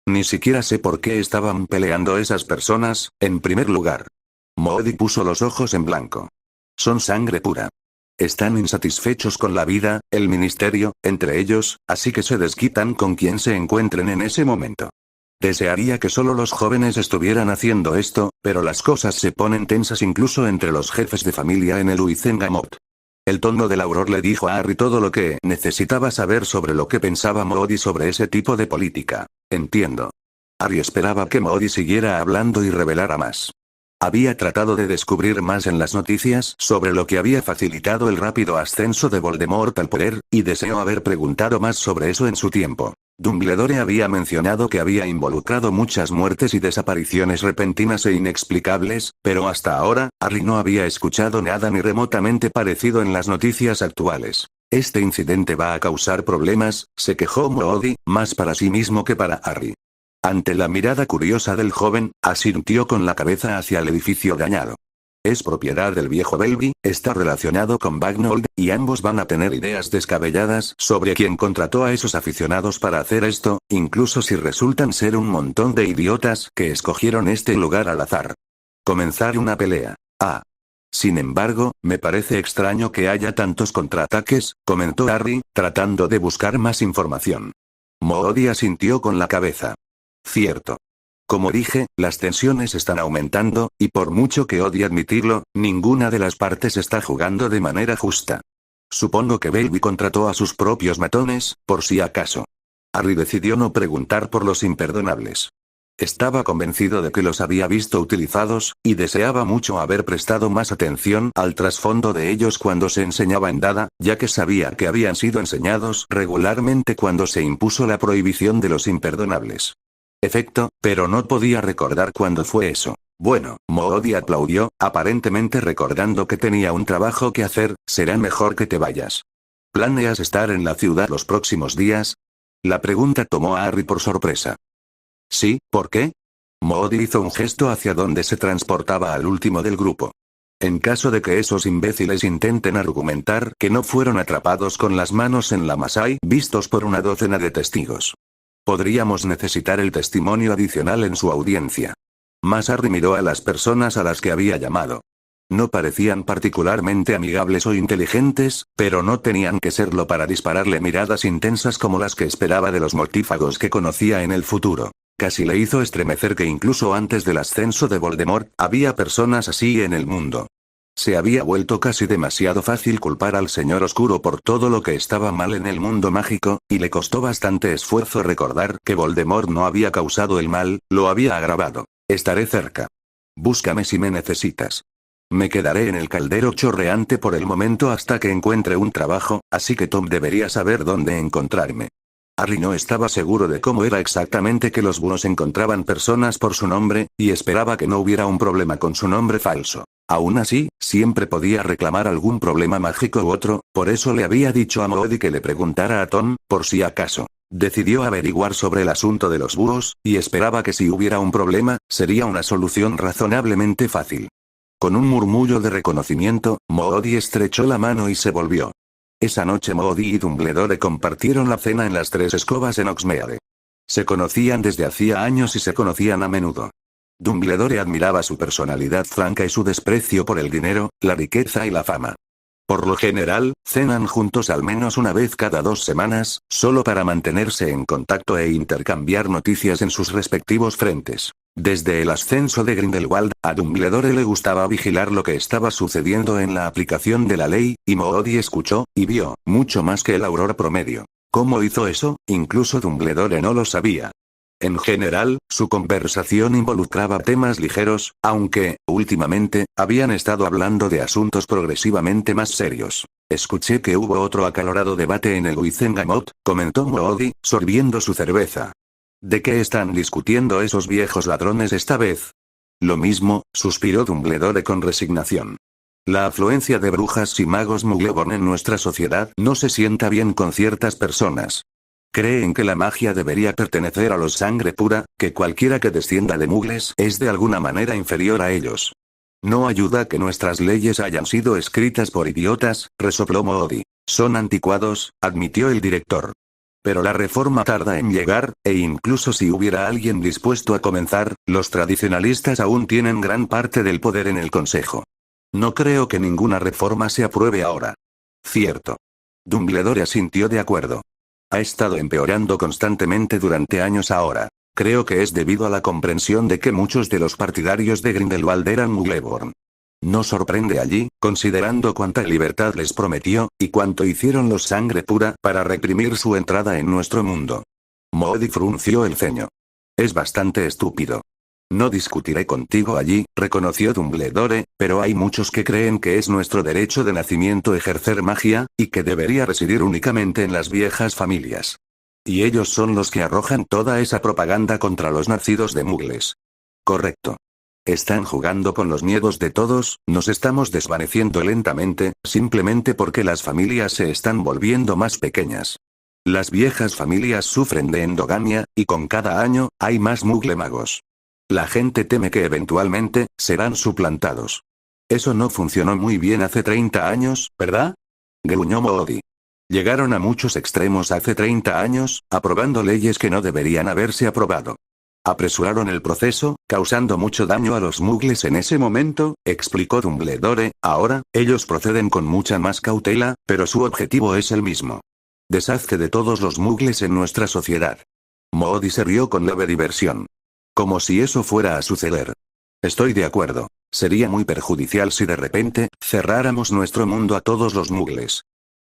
Ni siquiera sé por qué estaban peleando esas personas, en primer lugar. Moody puso los ojos en blanco. Son sangre pura. Están insatisfechos con la vida, el ministerio, entre ellos, así que se desquitan con quien se encuentren en ese momento. Desearía que solo los jóvenes estuvieran haciendo esto, pero las cosas se ponen tensas incluso entre los jefes de familia en el Wizengamot. El tono del Auror le dijo a Harry todo lo que necesitaba saber sobre lo que pensaba Moody sobre ese tipo de política. Entiendo. Harry esperaba que Moody siguiera hablando y revelara más. Había tratado de descubrir más en las noticias sobre lo que había facilitado el rápido ascenso de Voldemort al poder, y deseó haber preguntado más sobre eso en su tiempo. Dumbledore había mencionado que había involucrado muchas muertes y desapariciones repentinas e inexplicables, pero hasta ahora, Harry no había escuchado nada ni remotamente parecido en las noticias actuales. Este incidente va a causar problemas, se quejó Moody, más para sí mismo que para Harry. Ante la mirada curiosa del joven, asintió con la cabeza hacia el edificio dañado. Es propiedad del viejo Belby, está relacionado con Bagnold, y ambos van a tener ideas descabelladas sobre quién contrató a esos aficionados para hacer esto, incluso si resultan ser un montón de idiotas que escogieron este lugar al azar. Comenzar una pelea. Ah. Sin embargo, me parece extraño que haya tantos contraataques, comentó Harry, tratando de buscar más información. Moody asintió con la cabeza. Cierto. Como dije, las tensiones están aumentando, y por mucho que odie admitirlo, ninguna de las partes está jugando de manera justa. Supongo que Belby contrató a sus propios matones, por si acaso. Harry decidió no preguntar por los imperdonables. Estaba convencido de que los había visto utilizados, y deseaba mucho haber prestado más atención al trasfondo de ellos cuando se enseñaba en Dada, ya que sabía que habían sido enseñados regularmente cuando se impuso la prohibición de los imperdonables. Efecto, pero no podía recordar cuándo fue eso. Bueno, Moody aplaudió, aparentemente recordando que tenía un trabajo que hacer. Será mejor que te vayas. ¿Planeas estar en la ciudad los próximos días? La pregunta tomó a Harry por sorpresa. Sí, ¿por qué? Moody hizo un gesto hacia donde se transportaba al último del grupo. En caso de que esos imbéciles intenten argumentar que no fueron atrapados con las manos en la masa y vistos por una docena de testigos. Podríamos necesitar el testimonio adicional en su audiencia. Más Harry miró a las personas a las que había llamado. No parecían particularmente amigables o inteligentes, pero no tenían que serlo para dispararle miradas intensas como las que esperaba de los mortífagos que conocía en el futuro. Casi le hizo estremecer que incluso antes del ascenso de Voldemort, había personas así en el mundo. Se había vuelto casi demasiado fácil culpar al Señor Oscuro por todo lo que estaba mal en el mundo mágico, y le costó bastante esfuerzo recordar que Voldemort no había causado el mal, lo había agravado. Estaré cerca. Búscame si me necesitas. Me quedaré en el caldero chorreante por el momento hasta que encuentre un trabajo, así que Tom debería saber dónde encontrarme. Harry no estaba seguro de cómo era exactamente que los búhos encontraban personas por su nombre, y esperaba que no hubiera un problema con su nombre falso. Aún así, siempre podía reclamar algún problema mágico u otro, por eso le había dicho a Moody que le preguntara a Tom, por si acaso. Decidió averiguar sobre el asunto de los búhos, y esperaba que si hubiera un problema, sería una solución razonablemente fácil. Con un murmullo de reconocimiento, Moody estrechó la mano y se volvió. Esa noche Moody y Dumbledore compartieron la cena en las Tres Escobas en Hogsmeade. Se conocían desde hacía años y se conocían a menudo. Dumbledore admiraba su personalidad franca y su desprecio por el dinero, la riqueza y la fama. Por lo general, cenan juntos al menos una vez cada 2 semanas, solo para mantenerse en contacto e intercambiar noticias en sus respectivos frentes. Desde el ascenso de Grindelwald, a Dumbledore le gustaba vigilar lo que estaba sucediendo en la aplicación de la ley, y Moody escuchó, y vio, mucho más que el Auror promedio. ¿Cómo hizo eso? Incluso Dumbledore no lo sabía. En general, su conversación involucraba temas ligeros, aunque, últimamente, habían estado hablando de asuntos progresivamente más serios. Escuché que hubo otro acalorado debate en el Wizengamot, comentó Moody, sorbiendo su cerveza. ¿De qué están discutiendo esos viejos ladrones esta vez? Lo mismo, suspiró Dumbledore con resignación. La afluencia de brujas y magos Muggleborn en nuestra sociedad no se sienta bien con ciertas personas. Creen que la magia debería pertenecer a los sangre pura, que cualquiera que descienda de muggles es de alguna manera inferior a ellos. No ayuda que nuestras leyes hayan sido escritas por idiotas, resopló Moody. Son anticuados, admitió el director. Pero la reforma tarda en llegar, e incluso si hubiera alguien dispuesto a comenzar, los tradicionalistas aún tienen gran parte del poder en el Consejo. No creo que ninguna reforma se apruebe ahora. Cierto. Dumbledore asintió de acuerdo. Ha estado empeorando constantemente durante años ahora. Creo que es debido a la comprensión de que muchos de los partidarios de Grindelwald eran Muggleborn. No sorprende allí, considerando cuánta libertad les prometió, y cuánto hicieron los Sangre Pura para reprimir su entrada en nuestro mundo. Moody frunció el ceño. Es bastante estúpido. No discutiré contigo allí, reconoció Dumbledore, pero hay muchos que creen que es nuestro derecho de nacimiento ejercer magia, y que debería residir únicamente en las viejas familias. Y ellos son los que arrojan toda esa propaganda contra los nacidos de Muggles. Correcto. Están jugando con los miedos de todos, nos estamos desvaneciendo lentamente, simplemente porque las familias se están volviendo más pequeñas. Las viejas familias sufren de endogamia, y con cada año, hay más Muggle magos. La gente teme que eventualmente, serán suplantados. Eso no funcionó muy bien hace 30 años, ¿verdad? Gruñó Moody. Llegaron a muchos extremos hace 30 años, aprobando leyes que no deberían haberse aprobado. Apresuraron el proceso, causando mucho daño a los Muggles en ese momento, explicó Dumbledore. Ahora, ellos proceden con mucha más cautela, pero su objetivo es el mismo. Deshazte de todos los Muggles en nuestra sociedad. Moody se rió con leve diversión. Como si eso fuera a suceder. Estoy de acuerdo. Sería muy perjudicial si de repente, cerráramos nuestro mundo a todos los Muggles.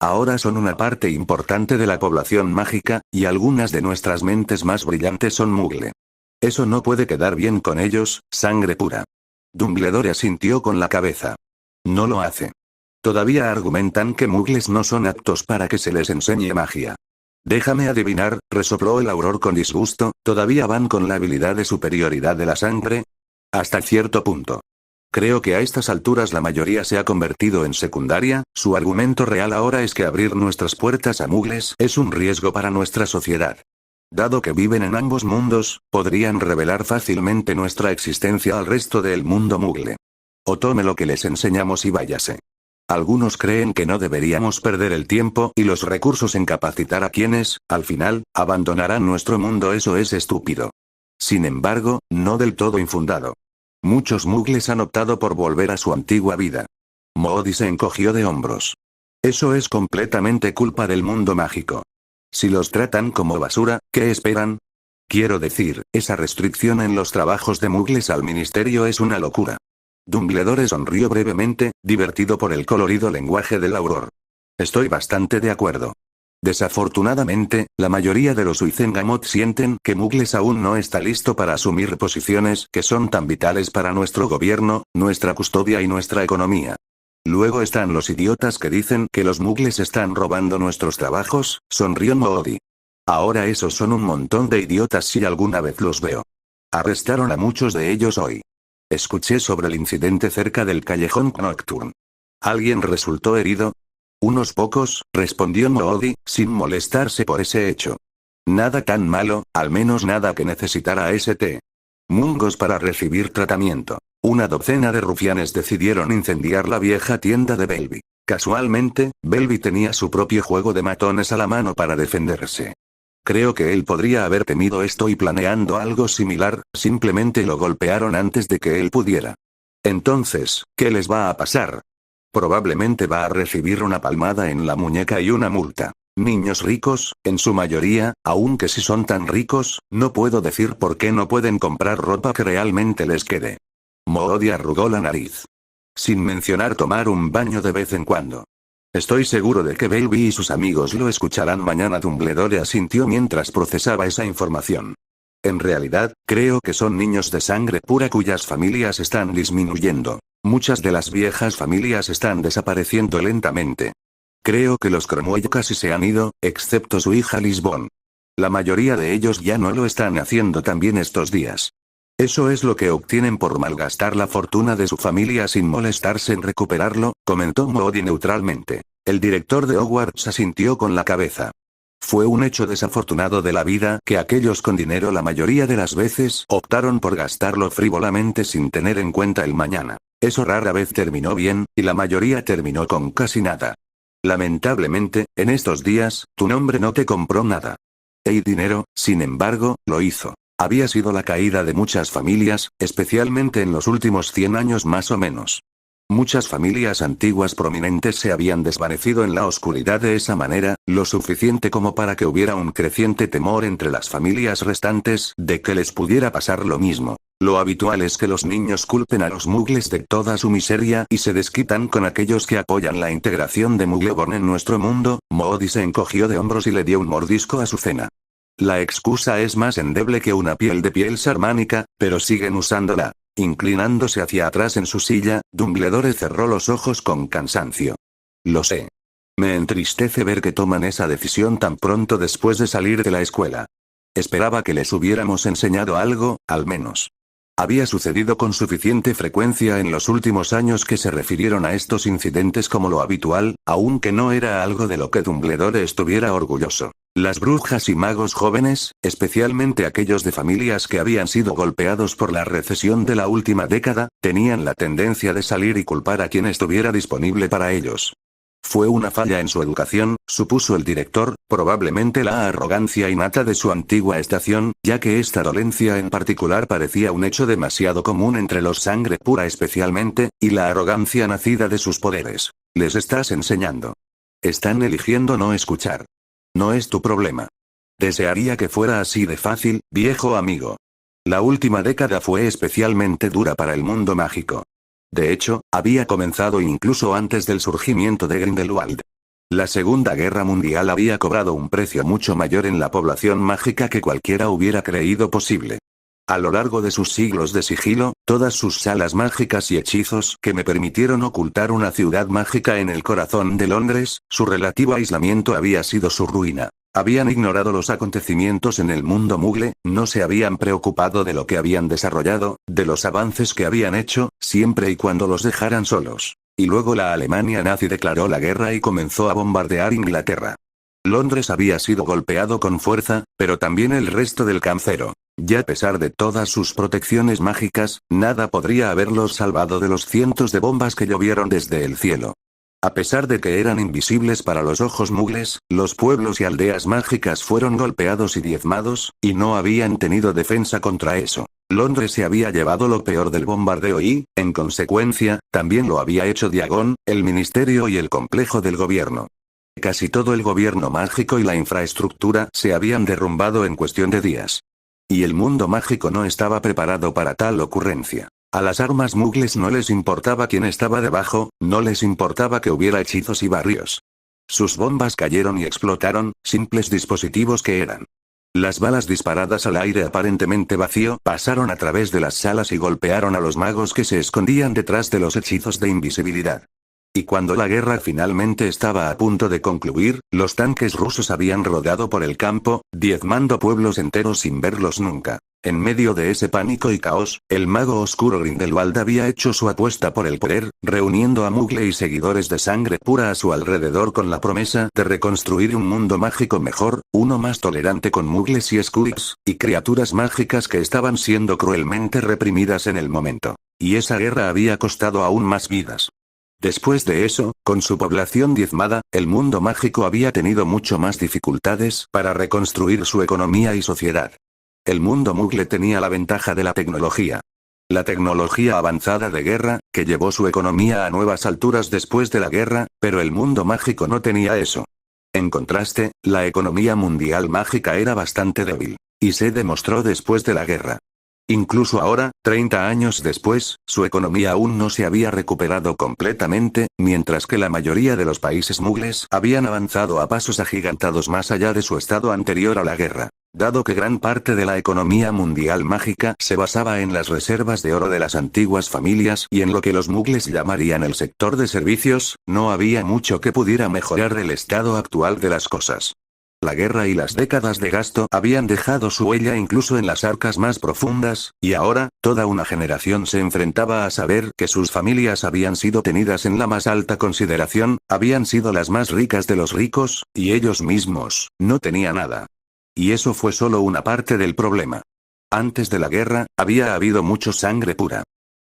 Ahora son una parte importante de la población mágica, y algunas de nuestras mentes más brillantes son Muggle. Eso no puede quedar bien con ellos, Sangre Pura. Dumbledore asintió con la cabeza. No lo hace. Todavía argumentan que Muggles no son aptos para que se les enseñe magia. Déjame adivinar, resopló el Auror con disgusto, ¿todavía van con la habilidad de superioridad de la sangre? Hasta cierto punto. Creo que a estas alturas la mayoría se ha convertido en secundaria, su argumento real ahora es que abrir nuestras puertas a Muggles es un riesgo para nuestra sociedad. Dado que viven en ambos mundos, podrían revelar fácilmente nuestra existencia al resto del mundo Muggle. O tome lo que les enseñamos y váyase. Algunos creen que no deberíamos perder el tiempo y los recursos en capacitar a quienes, al final, abandonarán nuestro mundo. Eso es estúpido. Sin embargo, no del todo infundado. Muchos Muggles han optado por volver a su antigua vida. Moody se encogió de hombros. Eso es completamente culpa del mundo mágico. Si los tratan como basura, ¿qué esperan? Quiero decir, esa restricción en los trabajos de Muggles al ministerio es una locura. Dumbledore sonrió brevemente, divertido por el colorido lenguaje del Auror. Estoy bastante de acuerdo. Desafortunadamente, la mayoría de los Wizengamot sienten que Muggles aún no está listo para asumir posiciones que son tan vitales para nuestro gobierno, nuestra custodia y nuestra economía. Luego están los idiotas que dicen que los Muggles están robando nuestros trabajos, sonrió Moody. Ahora esos son un montón de idiotas si alguna vez los veo. Arrestaron a muchos de ellos hoy. Escuché sobre el incidente cerca del callejón Nocturne. ¿Alguien resultó herido? Unos pocos, respondió Moody, sin molestarse por ese hecho. Nada tan malo, al menos nada que necesitara St. Mungos para recibir tratamiento. Una docena de rufianes decidieron incendiar la vieja tienda de Belby. Casualmente, Belby tenía su propio juego de matones a la mano para defenderse. Creo que él podría haber temido esto y planeando algo similar, simplemente lo golpearon antes de que él pudiera. Entonces, ¿qué les va a pasar? Probablemente va a recibir una palmada en la muñeca y una multa. Niños ricos, en su mayoría, aunque si son tan ricos, no puedo decir por qué no pueden comprar ropa que realmente les quede. Moody arrugó la nariz. Sin mencionar tomar un baño de vez en cuando. Estoy seguro de que Belby y sus amigos lo escucharán mañana. Dumbledore asintió mientras procesaba esa información. En realidad, creo que son niños de sangre pura cuyas familias están disminuyendo. Muchas de las viejas familias están desapareciendo lentamente. Creo que los Cromwell casi se han ido, excepto su hija Lisbon. La mayoría de ellos ya no lo están haciendo tan bien estos días. Eso es lo que obtienen por malgastar la fortuna de su familia sin molestarse en recuperarlo, comentó Moody neutralmente. El director de Hogwarts asintió con la cabeza. Fue un hecho desafortunado de la vida que aquellos con dinero la mayoría de las veces optaron por gastarlo frívolamente sin tener en cuenta el mañana. Eso rara vez terminó bien, y la mayoría terminó con casi nada. Lamentablemente, en estos días, tu nombre no te compró nada. El dinero, sin embargo, lo hizo. Había sido la caída de muchas familias, especialmente en los últimos 100 años más o menos. Muchas familias antiguas prominentes se habían desvanecido en la oscuridad de esa manera, lo suficiente como para que hubiera un creciente temor entre las familias restantes de que les pudiera pasar lo mismo. Lo habitual es que los niños culpen a los mugles de toda su miseria y se desquitan con aquellos que apoyan la integración de Mugleborn en nuestro mundo. Modi se encogió de hombros y le dio un mordisco a su cena. La excusa es más endeble que una piel de piel sarmánica, pero siguen usándola. Inclinándose hacia atrás en su silla, Dumbledore cerró los ojos con cansancio. Lo sé. Me entristece ver que toman esa decisión tan pronto después de salir de la escuela. Esperaba que les hubiéramos enseñado algo, al menos. Había sucedido con suficiente frecuencia en los últimos años que se refirieron a estos incidentes como lo habitual, aunque no era algo de lo que Dumbledore estuviera orgulloso. Las brujas y magos jóvenes, especialmente aquellos de familias que habían sido golpeados por la recesión de la última década, tenían la tendencia de salir y culpar a quien estuviera disponible para ellos. Fue una falla en su educación, supuso el director, probablemente la arrogancia innata de su antigua estación, ya que esta dolencia en particular parecía un hecho demasiado común entre los sangre pura especialmente, y la arrogancia nacida de sus poderes. Les estás enseñando. Están eligiendo no escuchar. No es tu problema. Desearía que fuera así de fácil, viejo amigo. La última década fue especialmente dura para el mundo mágico. De hecho, había comenzado incluso antes del surgimiento de Grindelwald. La Segunda Guerra Mundial había cobrado un precio mucho mayor en la población mágica que cualquiera hubiera creído posible. A lo largo de sus siglos de sigilo, todas sus salas mágicas y hechizos que me permitieron ocultar una ciudad mágica en el corazón de Londres, su relativo aislamiento había sido su ruina. Habían ignorado los acontecimientos en el mundo mugle, no se habían preocupado de lo que habían desarrollado, de los avances que habían hecho, siempre y cuando los dejaran solos. Y luego la Alemania nazi declaró la guerra y comenzó a bombardear Inglaterra. Londres había sido golpeado con fuerza, pero también el resto del cancero. Ya a pesar de todas sus protecciones mágicas, nada podría haberlos salvado de los cientos de bombas que llovieron desde el cielo. A pesar de que eran invisibles para los ojos mugles, los pueblos y aldeas mágicas fueron golpeados y diezmados, y no habían tenido defensa contra eso. Londres se había llevado lo peor del bombardeo y, en consecuencia, también lo había hecho Diagon, el ministerio y el complejo del gobierno. Casi todo el gobierno mágico y la infraestructura se habían derrumbado en cuestión de días. Y el mundo mágico no estaba preparado para tal ocurrencia. A las armas mugles no les importaba quién estaba debajo, no les importaba que hubiera hechizos y barrios. Sus bombas cayeron y explotaron, simples dispositivos que eran. Las balas disparadas al aire aparentemente vacío pasaron a través de las salas y golpearon a los magos que se escondían detrás de los hechizos de invisibilidad. Y cuando la guerra finalmente estaba a punto de concluir, los tanques rusos habían rodado por el campo, diezmando pueblos enteros sin verlos nunca. En medio de ese pánico y caos, el mago oscuro Grindelwald había hecho su apuesta por el poder, reuniendo a Mugle y seguidores de sangre pura a su alrededor con la promesa de reconstruir un mundo mágico mejor, uno más tolerante con Mugles y Squirrels, y criaturas mágicas que estaban siendo cruelmente reprimidas en el momento. Y esa guerra había costado aún más vidas. Después de eso, con su población diezmada, el mundo mágico había tenido mucho más dificultades para reconstruir su economía y sociedad. El mundo mugle tenía la ventaja de la tecnología. La tecnología avanzada de guerra, que llevó su economía a nuevas alturas después de la guerra, pero el mundo mágico no tenía eso. En contraste, la economía mundial mágica era bastante débil. Y se demostró después de la guerra. Incluso ahora, 30 años después, su economía aún no se había recuperado completamente, mientras que la mayoría de los países mugles habían avanzado a pasos agigantados más allá de su estado anterior a la guerra. Dado que gran parte de la economía mundial mágica se basaba en las reservas de oro de las antiguas familias y en lo que los mugles llamarían el sector de servicios, no había mucho que pudiera mejorar el estado actual de las cosas. La guerra y las décadas de gasto habían dejado su huella incluso en las arcas más profundas, y ahora, toda una generación se enfrentaba a saber que sus familias habían sido tenidas en la más alta consideración, habían sido las más ricas de los ricos, y ellos mismos, no tenían nada. Y eso fue solo una parte del problema. Antes de la guerra, había habido mucho sangre pura.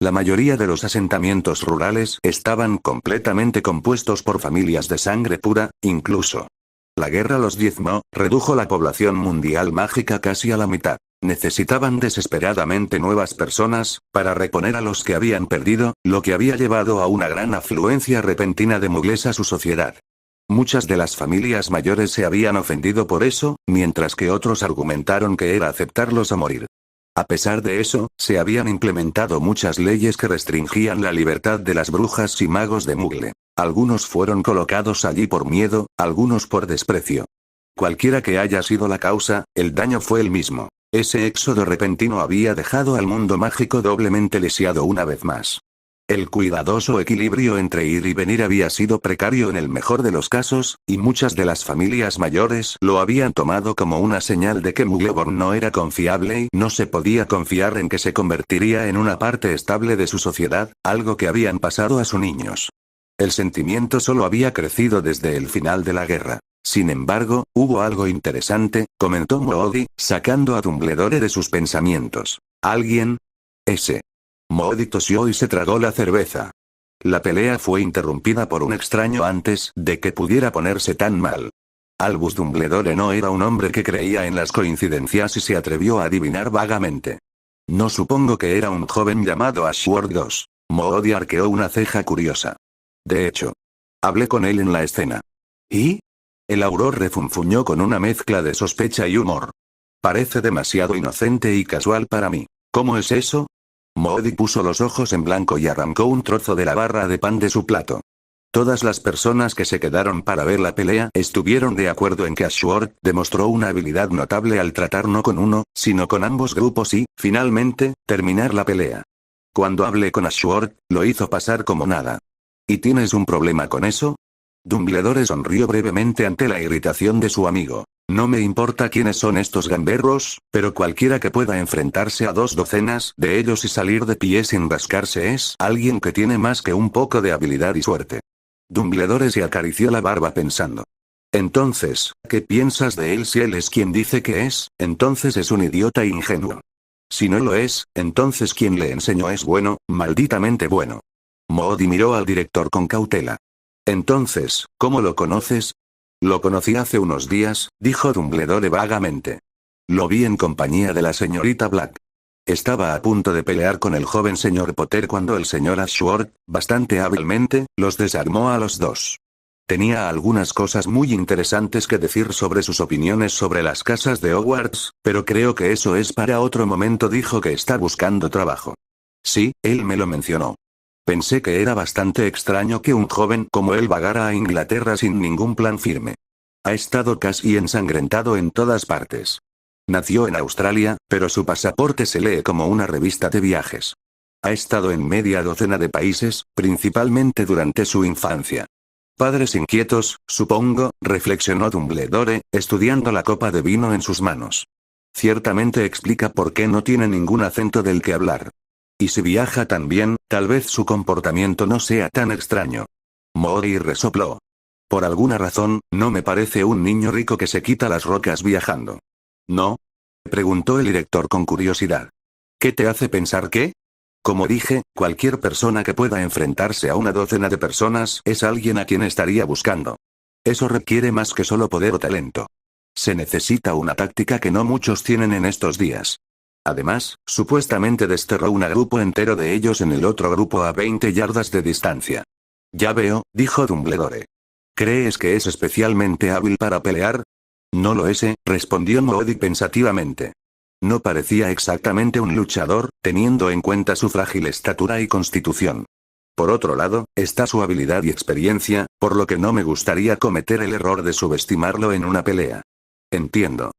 La mayoría de los asentamientos rurales estaban completamente compuestos por familias de sangre pura, incluso. La guerra los diezmó, redujo la población mundial mágica casi a la mitad. Necesitaban desesperadamente nuevas personas, para reponer a los que habían perdido, lo que había llevado a una gran afluencia repentina de mugles a su sociedad. Muchas de las familias mayores se habían ofendido por eso, mientras que otros argumentaron que era aceptarlos a morir. A pesar de eso, se habían implementado muchas leyes que restringían la libertad de las brujas y magos de Mugle. Algunos fueron colocados allí por miedo, algunos por desprecio. Cualquiera que haya sido la causa, el daño fue el mismo. Ese éxodo repentino había dejado al mundo mágico doblemente lisiado una vez más. El cuidadoso equilibrio entre ir y venir había sido precario en el mejor de los casos, y muchas de las familias mayores lo habían tomado como una señal de que Mugleborn no era confiable y no se podía confiar en que se convertiría en una parte estable de su sociedad, algo que habían pasado a sus niños. El sentimiento solo había crecido desde el final de la guerra. Sin embargo, hubo algo interesante, comentó Moody, sacando a Dumbledore de sus pensamientos. ¿Alguien? Ese. Moody tosió y se tragó la cerveza. La pelea fue interrumpida por un extraño antes de que pudiera ponerse tan mal. Albus Dumbledore no era un hombre que creía en las coincidencias y se atrevió a adivinar vagamente. No supongo que era un joven llamado Ashworth II. Moody arqueó una ceja curiosa. De hecho, hablé con él en la escena. ¿Y? El auror refunfuñó con una mezcla de sospecha y humor. Parece demasiado inocente y casual para mí. ¿Cómo es eso? Moody puso los ojos en blanco y arrancó un trozo de la barra de pan de su plato. Todas las personas que se quedaron para ver la pelea estuvieron de acuerdo en que Ashworth demostró una habilidad notable al tratar no con uno, sino con ambos grupos y, finalmente, terminar la pelea. Cuando hablé con Ashworth, lo hizo pasar como nada. ¿Y tienes un problema con eso? Dumbledore sonrió brevemente ante la irritación de su amigo. No me importa quiénes son estos gamberros, pero cualquiera que pueda enfrentarse a 2 docenas de ellos y salir de pie sin rascarse es alguien que tiene más que un poco de habilidad y suerte. Dumbledore se acarició la barba pensando. Entonces, ¿qué piensas de él si él es quien dice que es? Entonces es un idiota ingenuo. Si no lo es, entonces quien le enseñó es bueno, malditamente bueno. Moody miró al director con cautela. Entonces, ¿cómo lo conoces? Lo conocí hace unos días, dijo Dumbledore vagamente. Lo vi en compañía de la señorita Black. Estaba a punto de pelear con el joven señor Potter cuando el señor Ashworth, bastante hábilmente, los desarmó a los dos. Tenía algunas cosas muy interesantes que decir sobre sus opiniones sobre las casas de Hogwarts, pero creo que eso es para otro momento. Dijo que está buscando trabajo. Sí, él me lo mencionó. Pensé que era bastante extraño que un joven como él vagara a Inglaterra sin ningún plan firme. Ha estado casi ensangrentado en todas partes. Nació en Australia, pero su pasaporte se lee como una revista de viajes. Ha estado en media docena de países, principalmente durante su infancia. Padres inquietos, supongo, reflexionó Dumbledore, estudiando la copa de vino en sus manos. Ciertamente explica por qué no tiene ningún acento del que hablar. Y si viaja tan bien, tal vez su comportamiento no sea tan extraño. Moody resopló. Por alguna razón, no me parece un niño rico que se quita las rocas viajando. ¿No? Preguntó el director con curiosidad. ¿Qué te hace pensar que? Como dije, cualquier persona que pueda enfrentarse a una docena de personas es alguien a quien estaría buscando. Eso requiere más que solo poder o talento. Se necesita una táctica que no muchos tienen en estos días. Además, supuestamente desterró un grupo entero de ellos en el otro grupo a 20 yardas de distancia. Ya veo, dijo Dumbledore. ¿Crees que es especialmente hábil para pelear? No lo es, respondió Moody pensativamente. No parecía exactamente un luchador, teniendo en cuenta su frágil estatura y constitución. Por otro lado, está su habilidad y experiencia, por lo que no me gustaría cometer el error de subestimarlo en una pelea. Entiendo.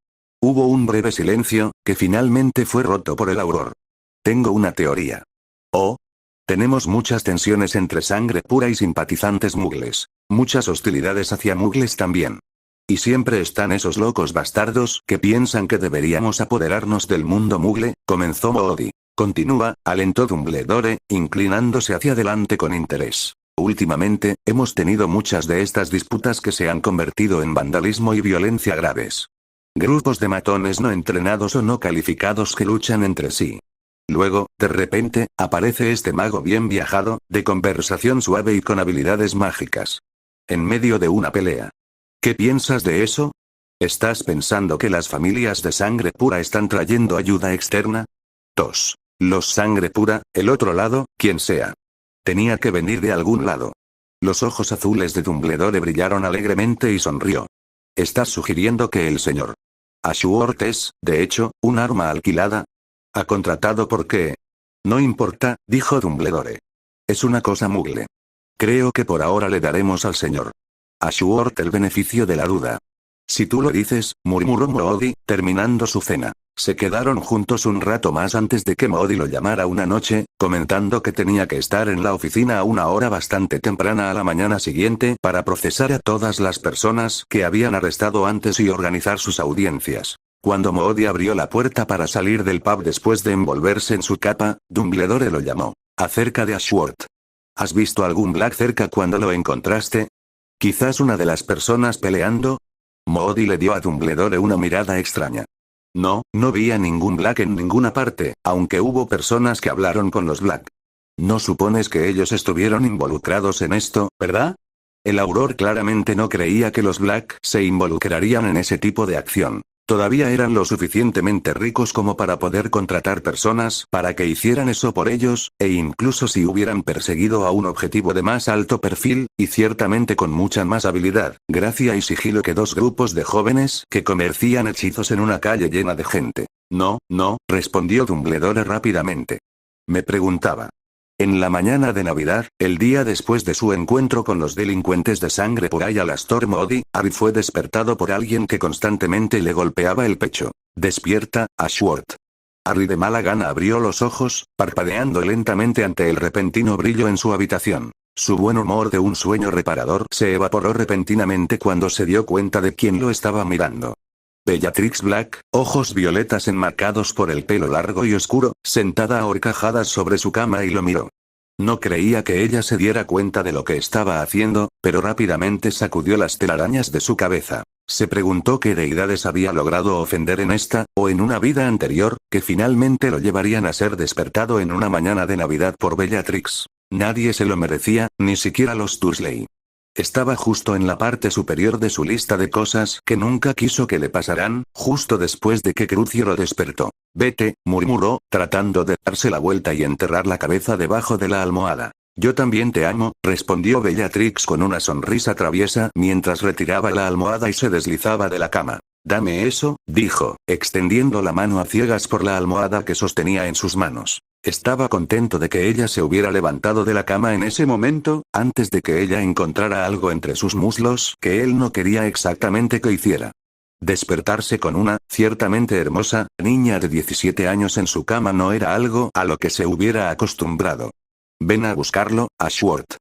Hubo un breve silencio, que finalmente fue roto por el auror. Tengo una teoría. Oh. Tenemos muchas tensiones entre sangre pura y simpatizantes mugles. Muchas hostilidades hacia mugles también. Y siempre están esos locos bastardos que piensan que deberíamos apoderarnos del mundo mugle, comenzó Moody. Continúa, alentó Dumbledore, inclinándose hacia adelante con interés. Últimamente, hemos tenido muchas de estas disputas que se han convertido en vandalismo y violencia graves. Grupos de matones no entrenados o no calificados que luchan entre sí. Luego, de repente, aparece este mago bien viajado, de conversación suave y con habilidades mágicas. En medio de una pelea. ¿Qué piensas de eso? ¿Estás pensando que las familias de sangre pura están trayendo ayuda externa? Tos. Los sangre pura, el otro lado, quien sea. Tenía que venir de algún lado. Los ojos azules de Dumbledore brillaron alegremente y sonrió. ¿Estás sugiriendo que el señor Ashworth es, de hecho, un arma alquilada? ¿Ha contratado por qué? No importa, dijo Dumbledore. Es una cosa mugle. Creo que por ahora le daremos al señor Ashworth el beneficio de la duda. Si tú lo dices, murmuró Moody, terminando su cena. Se quedaron juntos un rato más antes de que Moody lo llamara una noche, comentando que tenía que estar en la oficina a una hora bastante temprana a la mañana siguiente para procesar a todas las personas que habían arrestado antes y organizar sus audiencias. Cuando Moody abrió la puerta para salir del pub después de envolverse en su capa, Dumbledore lo llamó. Acerca de Ashworth. ¿Has visto algún Black cerca cuando lo encontraste? ¿Quizás una de las personas peleando? Moody le dio a Dumbledore una mirada extraña. No, no vi a ningún Black en ninguna parte, aunque hubo personas que hablaron con los Black. ¿No supones que ellos estuvieron involucrados en esto, verdad? El Auror claramente no creía que los Black se involucrarían en ese tipo de acción. Todavía eran lo suficientemente ricos como para poder contratar personas para que hicieran eso por ellos, e incluso si hubieran perseguido a un objetivo de más alto perfil, y ciertamente con mucha más habilidad, gracia y sigilo que dos grupos de jóvenes que comercian hechizos en una calle llena de gente. No, no, respondió Dumbledore rápidamente. Me preguntaba. En la mañana de Navidad, el día después de su encuentro con los delincuentes de sangre pura y Alastor Moody, Harry fue despertado por alguien que constantemente le golpeaba el pecho. Despierta, Ashworth. Harry de mala gana abrió los ojos, parpadeando lentamente ante el repentino brillo en su habitación. Su buen humor de un sueño reparador se evaporó repentinamente cuando se dio cuenta de quién lo estaba mirando. Bellatrix Black, ojos violetas enmarcados por el pelo largo y oscuro, sentada a horcajadas sobre su cama y lo miró. No creía que ella se diera cuenta de lo que estaba haciendo, pero rápidamente sacudió las telarañas de su cabeza. Se preguntó qué deidades había logrado ofender en esta, o en una vida anterior, que finalmente lo llevarían a ser despertado en una mañana de Navidad por Bellatrix. Nadie se lo merecía, ni siquiera los Dursley. Estaba justo en la parte superior de su lista de cosas que nunca quiso que le pasaran, justo después de que Crucio lo despertó. Vete, murmuró, tratando de darse la vuelta y enterrar la cabeza debajo de la almohada. Yo también te amo, respondió Bellatrix con una sonrisa traviesa mientras retiraba la almohada y se deslizaba de la cama. Dame eso, dijo, extendiendo la mano a ciegas por la almohada que sostenía en sus manos. Estaba contento de que ella se hubiera levantado de la cama en ese momento, antes de que ella encontrara algo entre sus muslos que él no quería exactamente que hiciera. Despertarse con una, ciertamente hermosa, niña de 17 años en su cama no era algo a lo que se hubiera acostumbrado. Ven a buscarlo, Ashworth.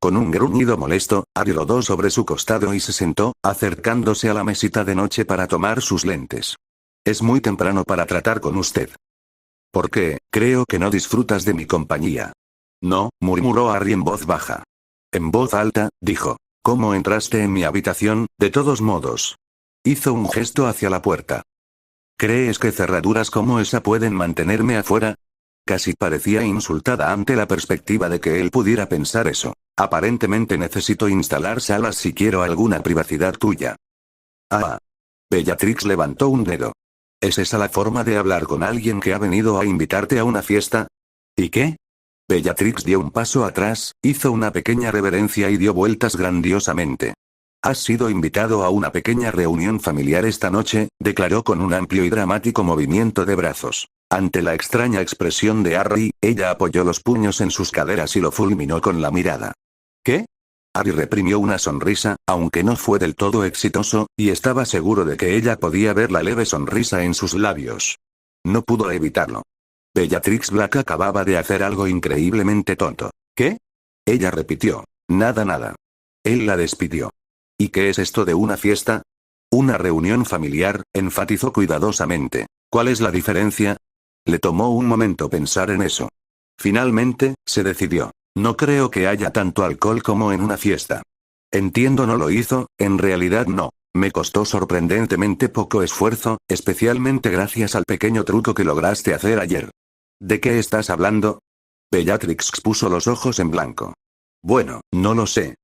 Con un gruñido molesto, Harry rodó sobre su costado y se sentó, acercándose a la mesita de noche para tomar sus lentes. Es muy temprano para tratar con usted. ¿Por qué? Creo que no disfrutas de mi compañía. No, murmuró Harry en voz baja. En voz alta, dijo. ¿Cómo entraste en mi habitación, de todos modos? Hizo un gesto hacia la puerta. ¿Crees que cerraduras como esa pueden mantenerme afuera? Casi parecía insultada ante la perspectiva de que él pudiera pensar eso. Aparentemente necesito instalar salas si quiero alguna privacidad tuya. Ah. Bellatrix levantó un dedo. ¿Es esa la forma de hablar con alguien que ha venido a invitarte a una fiesta? ¿Y qué? Bellatrix dio un paso atrás, hizo una pequeña reverencia y dio vueltas grandiosamente. Has sido invitado a una pequeña reunión familiar esta noche, declaró con un amplio y dramático movimiento de brazos. Ante la extraña expresión de Harry, ella apoyó los puños en sus caderas y lo fulminó con la mirada. ¿Qué? Harry reprimió una sonrisa, aunque no fue del todo exitoso, y estaba seguro de que ella podía ver la leve sonrisa en sus labios. No pudo evitarlo. Bellatrix Black acababa de hacer algo increíblemente tonto. ¿Qué? Ella repitió. Nada. Él la despidió. ¿Y qué es esto de una fiesta? Una reunión familiar, enfatizó cuidadosamente. ¿Cuál es la diferencia? Le tomó un momento pensar en eso. Finalmente, se decidió. No creo que haya tanto alcohol como en una fiesta. Entiendo, no lo hizo, en realidad no. Me costó sorprendentemente poco esfuerzo, especialmente gracias al pequeño truco que lograste hacer ayer. ¿De qué estás hablando? Bellatrix puso los ojos en blanco. Bueno, no lo sé.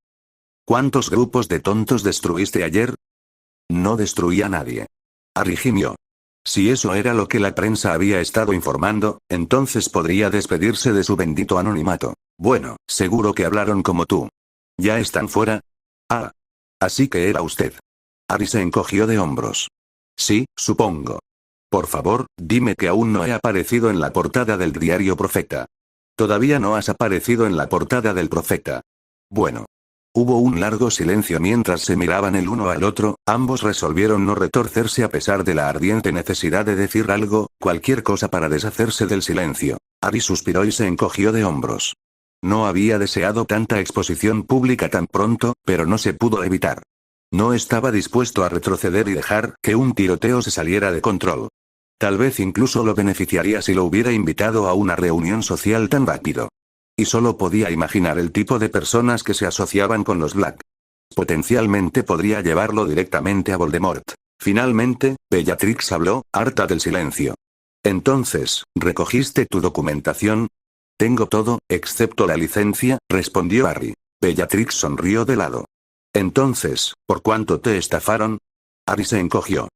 ¿Cuántos grupos de tontos destruiste ayer? No destruí a nadie. Harry gimió. Si eso era lo que la prensa había estado informando, entonces podría despedirse de su bendito anonimato. Bueno, seguro que hablaron como tú. ¿Ya están fuera? Ah. Así que era usted. Harry se encogió de hombros. Sí, supongo. Por favor, dime que aún no he aparecido en la portada del diario Profeta. Todavía no has aparecido en la portada del Profeta. Bueno. Hubo un largo silencio mientras se miraban el uno al otro, ambos resolvieron no retorcerse a pesar de la ardiente necesidad de decir algo, cualquier cosa para deshacerse del silencio. Harry suspiró y se encogió de hombros. No había deseado tanta exposición pública tan pronto, pero no se pudo evitar. No estaba dispuesto a retroceder y dejar que un tiroteo se saliera de control. Tal vez incluso lo beneficiaría si lo hubiera invitado a una reunión social tan rápido. Y solo podía imaginar el tipo de personas que se asociaban con los Black. Potencialmente podría llevarlo directamente a Voldemort. Finalmente, Bellatrix habló, harta del silencio. Entonces, ¿recogiste tu documentación? Tengo todo, excepto la licencia, respondió Harry. Bellatrix sonrió de lado. Entonces, ¿por cuánto te estafaron? Harry se encogió.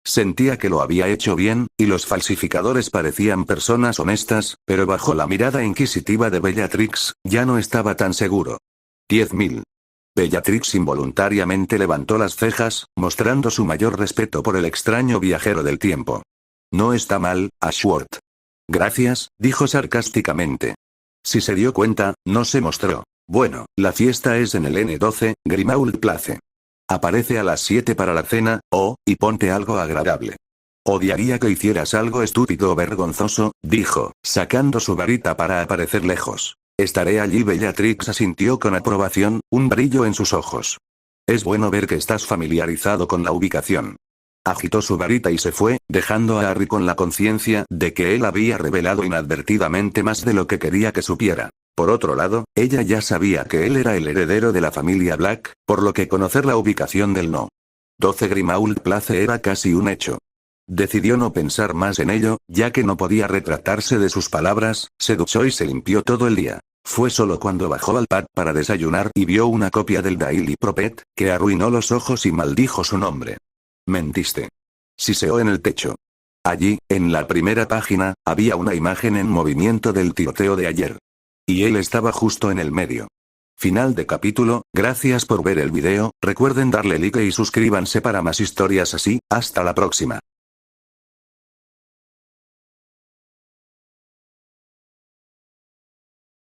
Sentía que lo había hecho bien, y los falsificadores parecían personas honestas, pero bajo la mirada inquisitiva de Bellatrix, ya no estaba tan seguro. 10.000. Bellatrix involuntariamente levantó las cejas, mostrando su mayor respeto por el extraño viajero del tiempo. No está mal, Ashworth. Gracias, dijo sarcásticamente. Si se dio cuenta, no se mostró. Bueno, la fiesta es en el N12, Grimmauld Place. Aparece a las 7 para la cena, y ponte algo agradable. Odiaría que hicieras algo estúpido o vergonzoso, dijo, sacando su varita para aparecer lejos. Estaré allí. Bellatrix asintió con aprobación, un brillo en sus ojos. Es bueno ver que estás familiarizado con la ubicación. Agitó su varita y se fue, dejando a Harry con la conciencia de que él había revelado inadvertidamente más de lo que quería que supiera. Por otro lado, ella ya sabía que él era el heredero de la familia Black, por lo que conocer la ubicación del No. 12 Grimmauld Place era casi un hecho. Decidió no pensar más en ello, ya que no podía retractarse de sus palabras, se duchó y se limpió todo el día. Fue solo cuando bajó al pad para desayunar y vio una copia del Daily Prophet, que arruinó los ojos y maldijo su nombre. Mentiste. Siseó en el techo. Allí, en la primera página, había una imagen en movimiento del tiroteo de ayer. Y él estaba justo en el medio. Final de capítulo. Gracias por ver el video, recuerden darle like y suscríbanse para más historias así, hasta la próxima.